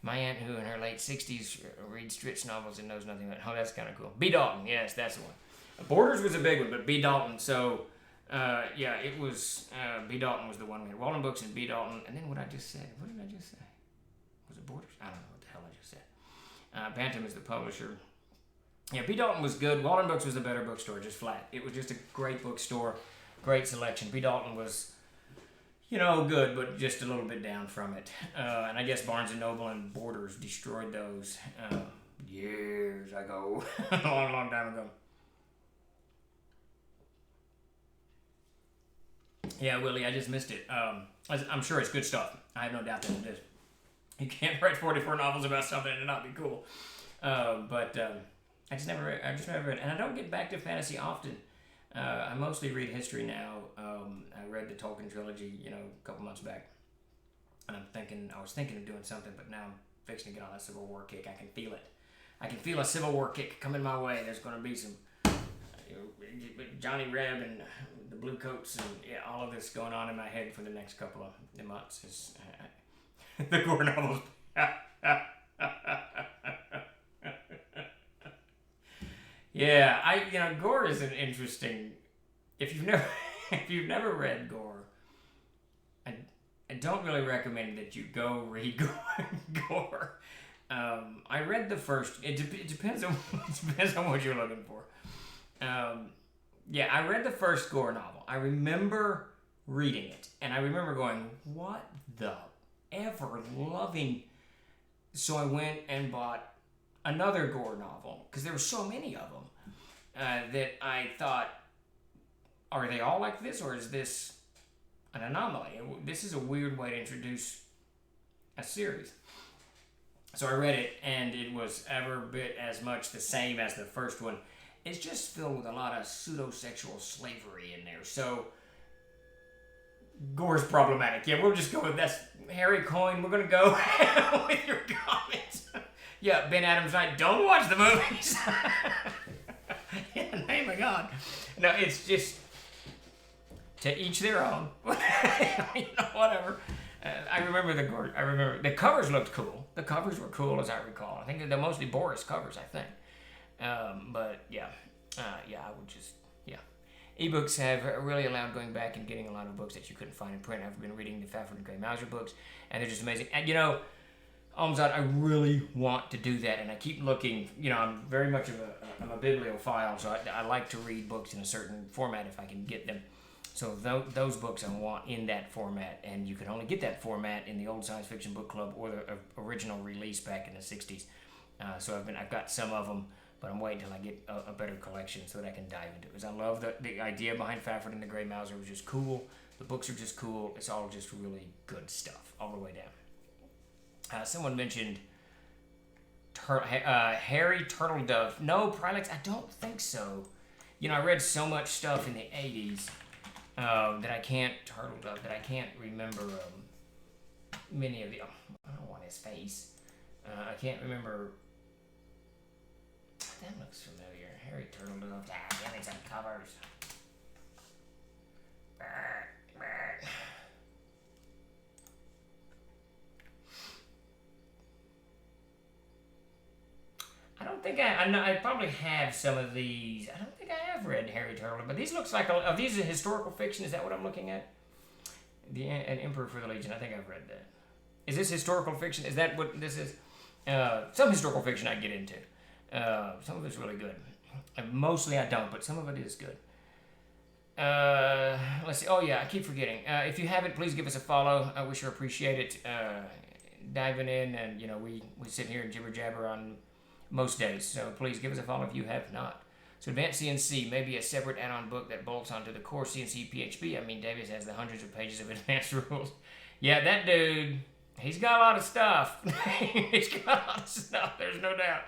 My aunt, who in her late 60s reads Dritz novels and knows nothing about it. Oh, that's kind of cool. B. Dalton, yes, that's the one. Borders was a big one, but B. Dalton, so... yeah, it was, B. Dalton was the one we had. Walden Books and B. Dalton, and then what I just said. What did I just say? Was it Borders? I don't know what the hell I just said. Bantam is the publisher. Yeah, B. Dalton was good. Walden Books was a better bookstore, just flat. It was just a great bookstore, great selection. B. Dalton was, good, but just a little bit down from it. And I guess Barnes & Noble and Borders destroyed those years ago. A long, long time ago. Yeah, Willie, I just missed it. I'm sure it's good stuff. I have no doubt that it is. You can't write 44 novels about something and not be cool. But I just never read, and I don't get back to fantasy often. I mostly read history now. I read the Tolkien trilogy, a couple months back. And I was thinking of doing something, but now I'm fixing to get on a Civil War kick. I can feel it. I can feel a Civil War kick coming my way. There's going to be some Johnny Reb and the Blue Coats and all of this going on in my head for the next couple of months. Is the Gore novels. Yeah, Gore is an interesting. If you've never read Gore, I don't really recommend that you go read Gore. I read the first. It depends on what you're looking for. Yeah, I read the first Gore novel. I remember reading it, and I remember going, "What the ever loving?" So I went and bought another Gore novel because there were so many of them that I thought, "Are they all like this, or is this an anomaly? This is a weird way to introduce a series." So I read it, and it was every bit as much the same as the first one. It's just filled with a lot of pseudo-sexual slavery in there. So, Gore's problematic. Yeah, we'll just go with that's Harry Coyne. We're going to go with your comments. Yeah, Ben Adams right. Don't watch the movies. In the name of God. No, it's just to each their own. Whatever. I remember the covers looked cool. The covers were cool, as I recall. I think they're mostly Boris covers, I think. But yeah, I would just, ebooks have really allowed going back and getting a lot of books that you couldn't find in print. I've been reading the Fafhrd and Grey Mouser books, and they're just amazing. And Almzad, I really want to do that, and I keep looking. I'm very much of I'm a bibliophile, so I like to read books in a certain format if I can get them. So those books I want in that format, and you can only get that format in the old Science Fiction Book Club or the original release back in the 60s. So I've got some of them, but I'm waiting until I get a better collection so that I can dive into it. Because I love the idea behind Fafhrd and the Grey Mouser was just cool. The books are just cool. It's all just really good stuff all the way down. Someone mentioned Harry Turtledove. No, Prylex, I don't think so. I read so much stuff in the 80s that I can't remember many of the. I don't want his face. I can't remember. That looks familiar. Harry Turtledove. Give me some covers. think I know. I probably have some of these. I don't think I have read Harry Turtle, but these looks like are these a historical fiction? Is that what I'm looking at? An Emperor for the Legion. I think I've read that. Is this historical fiction? Is that what this is? Some historical fiction I get into. Some of it's really good. Mostly I don't, but some of it is good. Let's see. Oh yeah, I keep forgetting. If you haven't, please give us a follow. We sure appreciate it. Diving in, and we sit here and jibber jabber on most days. So please give us a follow if you have not. So Advanced CNC may be a separate add-on book that bolts onto the core CNC PHP. I mean, Davis has the hundreds of pages of advanced rules. Yeah, that dude, he's got a lot of stuff. He's got a lot of stuff. There's no doubt.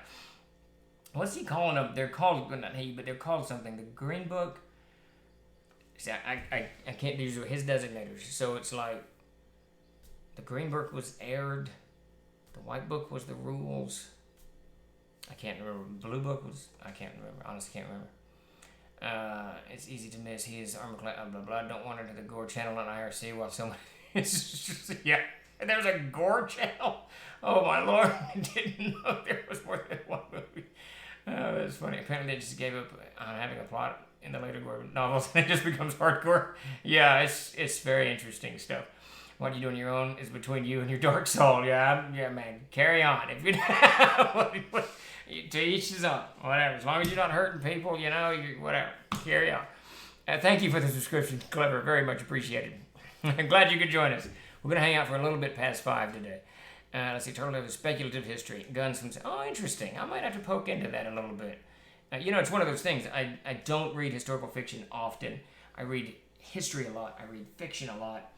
What's he calling them? They're called, not he, but they're called something. The Green Book. See, I can't use his designators. So it's like the Green Book was aired. The White Book was the rules. I can't remember. Blue Book was, I can't remember. Honestly, can't remember. It's easy to miss. He is armor class, blah, blah, blah. Don't wander to the Gore channel on IRC while someone yeah. There's a Gore channel. Oh, my Lord. I didn't know there was more than one movie. Oh, that's funny. Apparently they just gave up on having a plot in the later Gore novels, and it just becomes hardcore. Yeah, it's very interesting stuff. What you do on your own is between you and your dark soul. Yeah, man. Carry on. If you to each his own. Whatever. As long as you're not hurting people, whatever. Carry on. Thank you for the subscription, Clever. Very much appreciated. I'm glad you could join us. We're going to hang out for a little bit past 5 today. Let's see. Turtle of speculative history. Guns from... Oh, interesting. I might have to poke into that a little bit. It's one of those things. I don't read historical fiction often. I read history a lot. I read fiction a lot.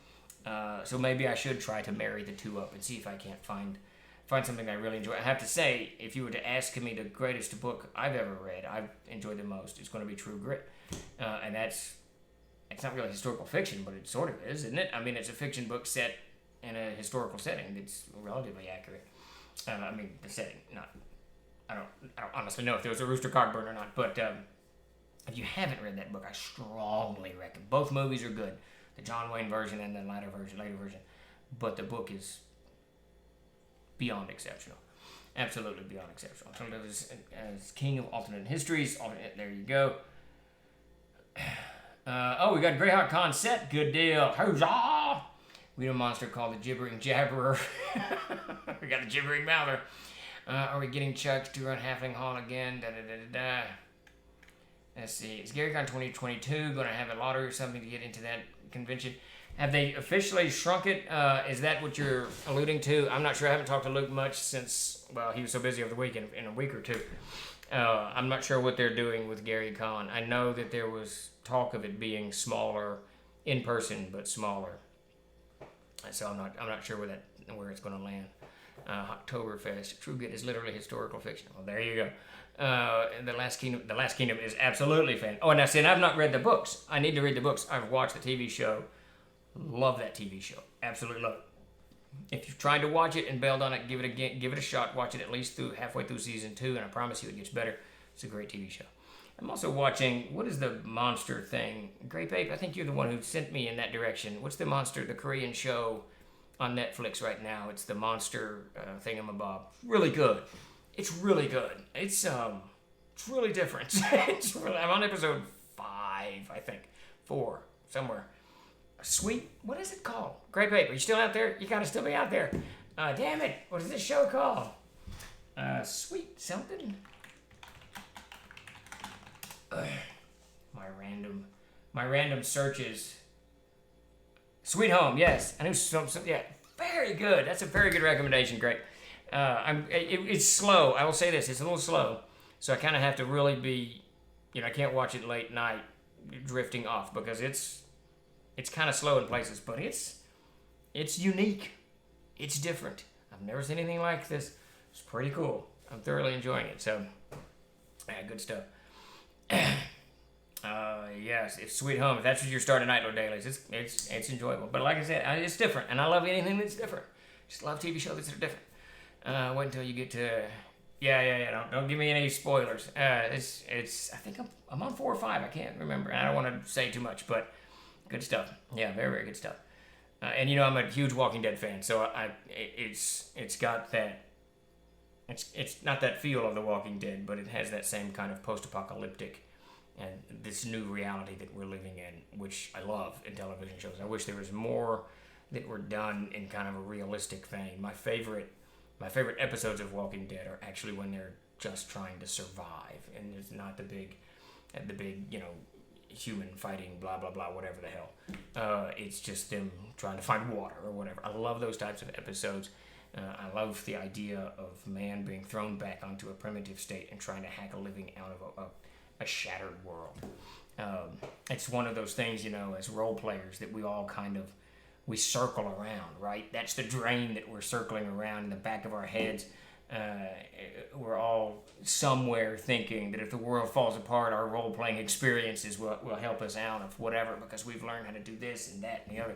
So maybe I should try to marry the two up and see if I can't find something I really enjoy. I have to say, if you were to ask me the greatest book I've ever read, I've enjoyed the most, it's going to be True Grit. And it's not really historical fiction, but it sort of is, isn't it? I mean, it's a fiction book set in a historical setting that's relatively accurate. The setting, I don't honestly know if there was a Rooster Cogburn or not, but if you haven't read that book, I strongly recommend. Both movies are good. The John Wayne version and the later version. But the book is beyond exceptional. Absolutely beyond exceptional. So as king of alternate histories. There you go. We got Greyhawk Con set. Good deal. Huzzah! We have a monster called the Gibbering Jabberer. We got the Gibbering Mouther. Are we getting Chuck to run Halfling Hall again? Let's see. Is GaryCon 2022 going to have a lottery or something to get into that convention? Have they officially shrunk it? Is that what you're alluding to? I'm not sure. I haven't talked to Luke much since, he was so busy over the week, in a week or two. I'm not sure what they're doing with GaryCon. I know that there was talk of it being smaller, in person, but smaller. So I'm not sure where it's going to land. Oktoberfest. True Grit is literally historical fiction. Well, there you go. The Last Kingdom is absolutely fantastic. Oh, and I've not read the books. I need to read the books. I've watched the TV show. Love that TV show. Absolutely love it. If you've tried to watch it and bailed on it, give it a shot. Watch it at least halfway through season 2, and I promise you it gets better. It's a great TV show. I'm also watching, what is the monster thing? Grape Ape, I think you're the one who sent me in that direction. What's the monster, the Korean show on Netflix right now? It's the monster thingamabob. Really good. It's really good. It's really different. I'm on episode 5, I think. 4, somewhere. Sweet, what is it called? Grape Ape, are you still out there? You gotta still be out there. Damn it, what is this show called? Sweet something? My random searches. Sweet Home, yes. I knew yeah, very good. That's a very good recommendation, great. It's slow. I will say this, it's a little slow. So I kind of have to really be, I can't watch it late night drifting off because it's kind of slow in places, but it's unique. It's different. I've never seen anything like this. It's pretty cool. I'm thoroughly enjoying it. So, yeah, good stuff. Yes, it's Sweet Home. If that's what you're starting Nightlow Dailies, it's enjoyable. But like I said, it's different, and I love anything that's different. Just love TV shows that are different. Wait until you get to. Yeah. Don't give me any spoilers. It's. I think I'm on 4 or 5. I can't remember. I don't want to say too much, but. Good stuff. Yeah, very, very good stuff. And I'm a huge Walking Dead fan, so it's got that it's not that feel of The Walking Dead, but it has that same kind of post-apocalyptic and this new reality that we're living in, which I love in television shows. I wish there was more that were done in kind of a realistic vein. My favorite episodes of Walking Dead are actually when they're just trying to survive, and there's not the big, human fighting, blah blah blah, whatever the hell. It's just them trying to find water or whatever. I love those types of episodes. I love the idea of man being thrown back onto a primitive state and trying to hack a living out of a shattered world. It's one of those things, as role players that we all we circle around, right? That's the drain that we're circling around in the back of our heads. We're all somewhere thinking that if the world falls apart, our role-playing experiences will help us out of whatever, because we've learned how to do this and that and the other.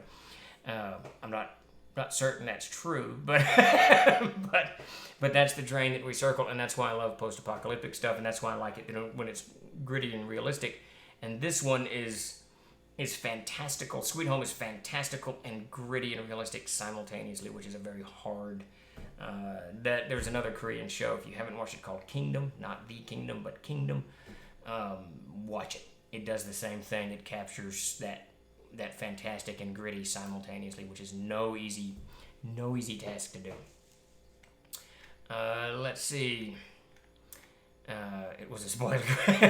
I'm not certain that's true, but but that's the drain that we circle, and that's why I love post-apocalyptic stuff, and that's why I like it when it's gritty and realistic. And this one is fantastical. Sweet Home is fantastical and gritty and realistic simultaneously, which is a very hard. There's another Korean show, if you haven't watched it, called Kingdom, not The Kingdom, but Kingdom. Watch it. It does the same thing. It captures that fantastic and gritty simultaneously, which is no easy task to do. Let's see. It was a spoiler.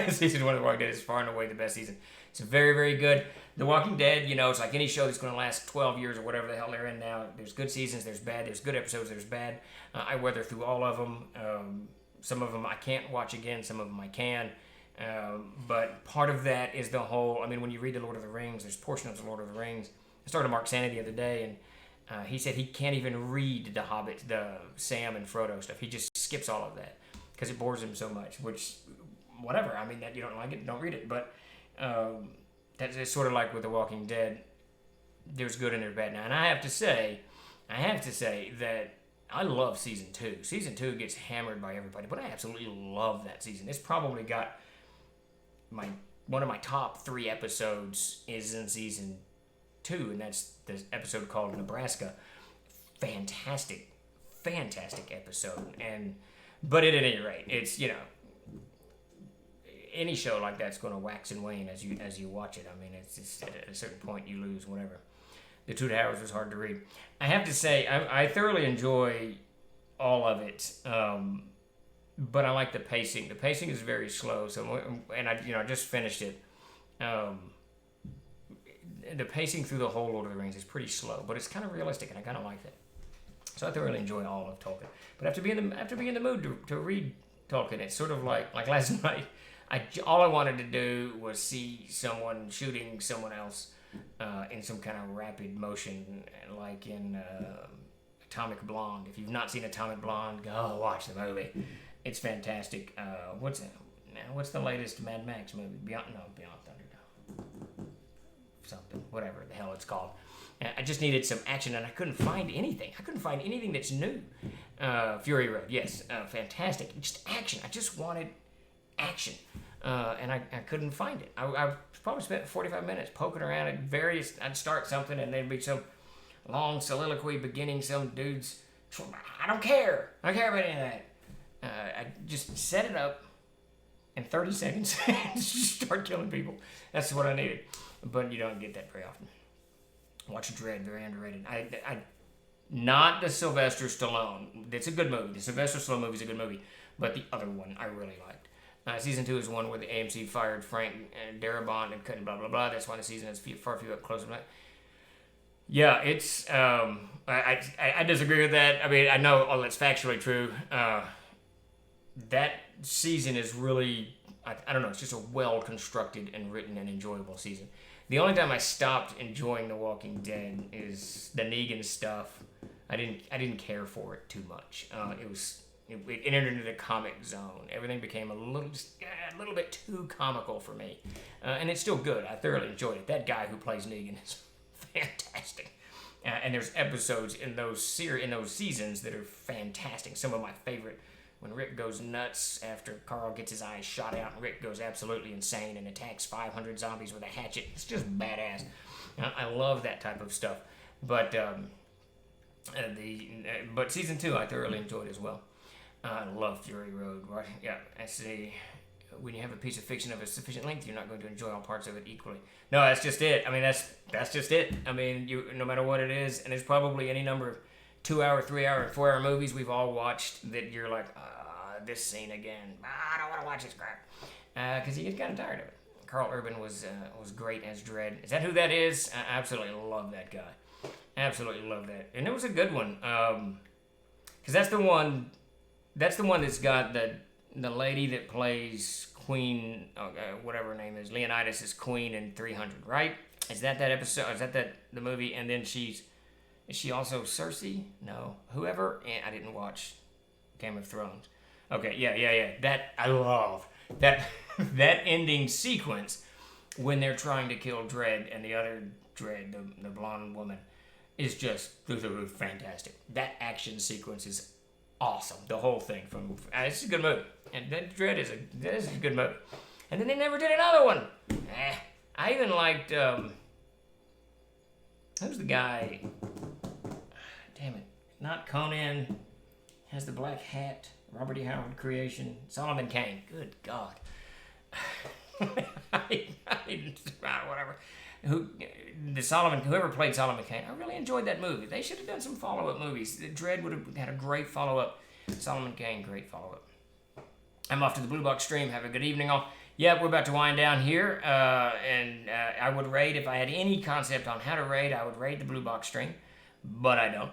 Season 1 of The Walking Dead is far and away the best season. It's very, very good. The Walking Dead, it's like any show that's going to last 12 years or whatever the hell they're in now. There's good seasons, there's bad, there's good episodes, there's bad. I weather through all of them. Some of them I can't watch again, some of them I can. But part of that is the whole, when you read The Lord of the Rings, there's portions of The Lord of the Rings. I started Mark Sanity the other day, and he said he can't even read the Hobbit, the Sam and Frodo stuff. He just skips all of that because it bores him so much, which, whatever. That you don't like it, don't read it. But that's sort of like with The Walking Dead. There's good and there's bad now. And I have to say that I love Season 2. Season 2 gets hammered by everybody, but I absolutely love that season. It's probably got one of my top 3 episodes is in Season 2, and that's the episode called Nebraska. Fantastic episode. But at any rate, it's, any show like that's going to wax and wane as you watch it. It's just at a certain point you lose whatever. The Two Towers was hard to read. I have to say, I thoroughly enjoy all of it, but I like the pacing. The pacing is very slow. I just finished it. The pacing through the whole Lord of the Rings is pretty slow, but it's kind of realistic, and I kind of like that. So I thoroughly enjoy all of Tolkien. But I have to be in the mood to read Tolkien. It's sort of like last night. All I wanted to do was see someone shooting someone else in some kind of rapid motion, like in Atomic Blonde. If you've not seen Atomic Blonde, go watch the movie. It's fantastic. What's the latest Mad Max movie? Beyond Thunderdome. Something, whatever the hell it's called. I just needed some action, and I couldn't find anything. I couldn't find anything that's new. Fury Road, yes, fantastic. Just action. I just wanted action, and I couldn't find it. I probably spent 45 minutes poking around at various. I'd start something, and there'd be some long soliloquy beginning some dude's. I don't care about any of that. I just set it up in 30 seconds and just start killing people. That's what I needed, but you don't get that very often. Watch Dredd, very underrated. I not the Sylvester Stallone. It's a good movie. The Sylvester Stallone movie is a good movie, but the other one I really liked. Season 2 is one where the AMC fired Frank Darabont and cut and blah blah blah. That's why the season has far few up close. Yeah, it's. I disagree with that. I know that's factually true. That season is really. I don't know. It's just a well constructed and written and enjoyable season. The only time I stopped enjoying The Walking Dead is the Negan stuff. I didn't care for it too much. It entered into the comic zone. Everything became a little bit too comical for me, and it's still good. I thoroughly enjoyed it. That guy who plays Negan is fantastic, and there's episodes in those seasons that are fantastic. Some of my favorite. When Rick goes nuts after Carl gets his eyes shot out, and Rick goes absolutely insane and attacks 500 zombies with a hatchet. It's just badass. I love that type of stuff. But but season 2 I thoroughly enjoyed as well. I love Fury Road. Right? Yeah, I see. When you have a piece of fiction of a sufficient length, you're not going to enjoy all parts of it equally. No, that's just it. I mean, that's just it. I mean, no matter what it is, and there's probably any number of 2-hour, 3-hour, and 4-hour movies we've all watched that you're like, this scene again. I don't want to watch this crap, because you get kind of tired of it. Carl Urban was great as Dredd. Is that who that is? I absolutely love that guy. Absolutely love that, and it was a good one. Because that's the one. That's the one that's got the lady that plays Queen, whatever her name is, Leonidas is Queen in 300, right? Is that episode? Is that the movie? And then is she also Cersei? No, whoever. I didn't watch Game of Thrones. Okay, yeah. That I love that that ending sequence when they're trying to kill Dredd and the other Dredd, the blonde woman, is just through the roof fantastic. That action sequence is awesome. The whole thing it's a good movie, and that Dredd is a good movie. And then they never did another one. I even liked who's the guy? Damn it, not Conan. Has the black hat. Robert E. Howard creation. Solomon Kane. Good God. Whatever. Whoever played Solomon Kane, I really enjoyed that movie. They should have done some follow-up movies. Dredd would have had a great follow-up. Solomon Kane, great follow-up. I'm off to the Blue Box stream. Have a good evening, all. Yeah, we're about to wind down here, and I would raid, if I had any concept on how to raid, I would raid the Blue Box stream, but I don't.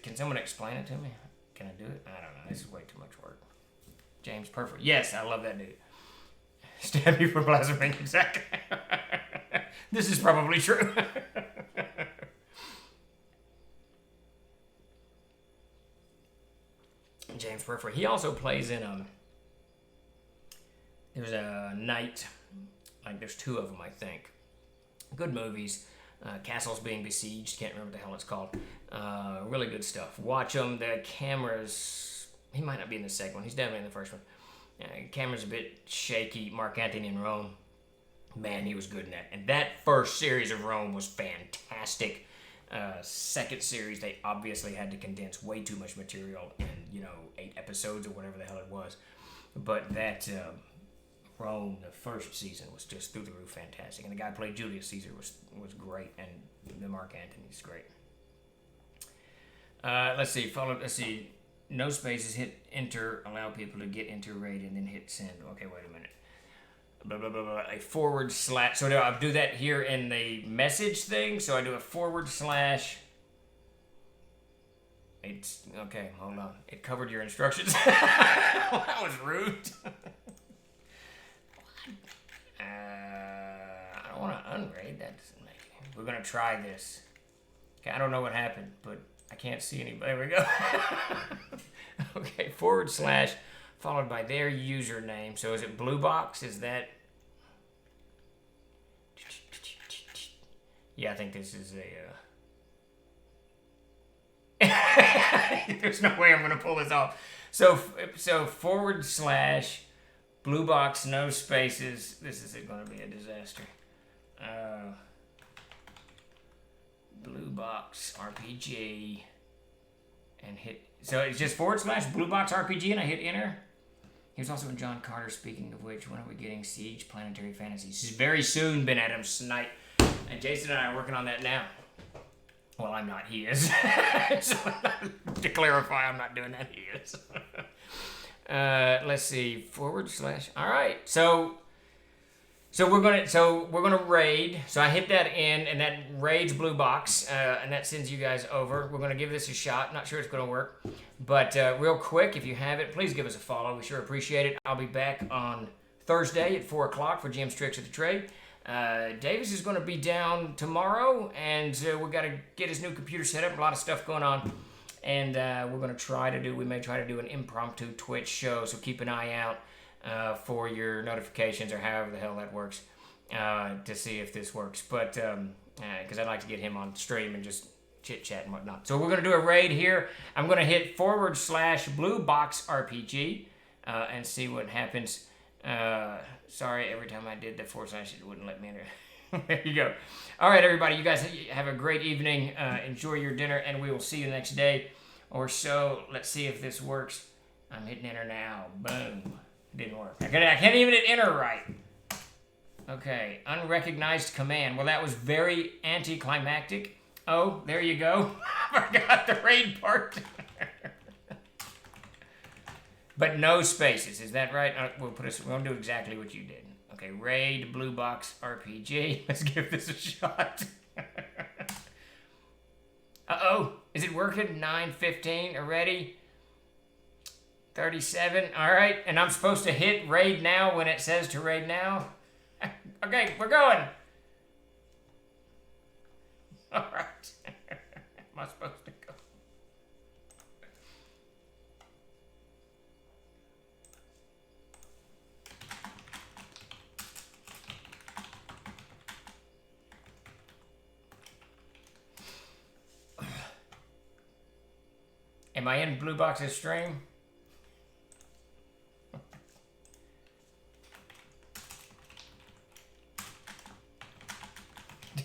Can someone explain it to me? Can I do it? I don't know. This is way too much work. James Perfect. Yes, I love that dude. Stab you for blaspheming. Exactly. This is probably true. James Perfect. He also plays in there's a Night, like there's 2 of them, I think. Good movies. Castles Being Besieged. Can't remember what the hell it's called. Really good stuff. Watch them. The cameras. He might not be in the second one. He's definitely in the first one. Camera's a bit shaky. Mark Antony in Rome. Man, he was good in that. And that first series of Rome was fantastic. Second series, they obviously had to condense way too much material in, 8 episodes or whatever the hell it was. But that Rome, the first season, was just through the roof fantastic. And the guy who played Julius Caesar was great. And the Mark Antony's great. Let's see. No spaces, hit enter, allow people to get into raid, and then hit send. Okay, wait a minute. Blah, blah, blah, blah. A /. So I'll do that here in the message thing. So I do a /. It's, okay, hold on. It covered your instructions. That was rude. I don't want to unraid. That doesn't make it. We're going to try this. Okay, I don't know what happened, but I can't see anybody. There we go. Okay, /, followed by their username. So is it Blue Box? Is that? Yeah, I think this is a... There's no way I'm going to pull this off. So /, Blue Box, no spaces. This is going to be a disaster. Blue Box RPG and hit. So it's just / Blue Box RPG and I hit enter. He was also in John Carter. Speaking of which, when are we getting Siege Planetary Fantasies? Very soon, Ben Adams Knight. And Jason and I are working on that now. Well, I'm not. He is. So, to clarify, I'm not doing that. He is. Let's see. /. All right. So we're gonna raid. So I hit that in, and that raids Blue Box, and that sends you guys over. We're gonna give this a shot. Not sure it's gonna work, but real quick, if you have it, please give us a follow. We sure appreciate it. I'll be back on Thursday at 4 o'clock for Jim's Tricks of the Trade. Davis is gonna be down tomorrow, and we gotta get his new computer set up. A lot of stuff going on, and we may try to do an impromptu Twitch show. So keep an eye out for your notifications or however the hell that works to see if this works. But because I'd like to get him on stream and just chit chat and whatnot. So we're going to do a raid here. I'm going to hit / Blue Box RPG and see what happens. Sorry, every time I did the / it wouldn't let me enter. There you go. All right, everybody. You guys have a great evening. Enjoy your dinner, and we will see you the next day. or so. Let's see if this works. I'm hitting enter now. Boom. It didn't work. I can't even hit enter right. Okay, unrecognized command. Well, that was very anticlimactic. Oh, there you go. I forgot the raid part. But no spaces, is that right? We're gonna do exactly what you did. Okay, raid, blue box, RPG. Let's give this a shot. Uh-oh, is it working? 9:15 already? 37, all right. And I'm supposed to hit raid now when it says to raid now? Okay, we're going. All right. Am I supposed to go? Am I in Blue Box's stream?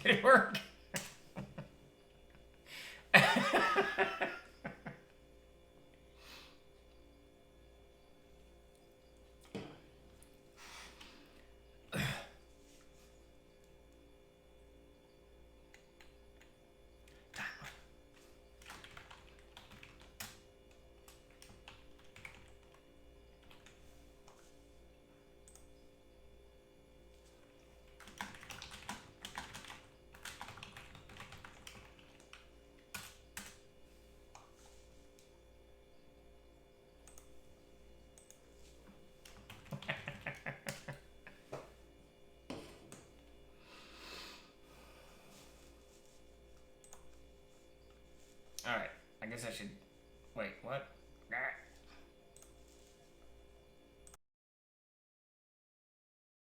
Did it work? All right, I guess I should, wait, what?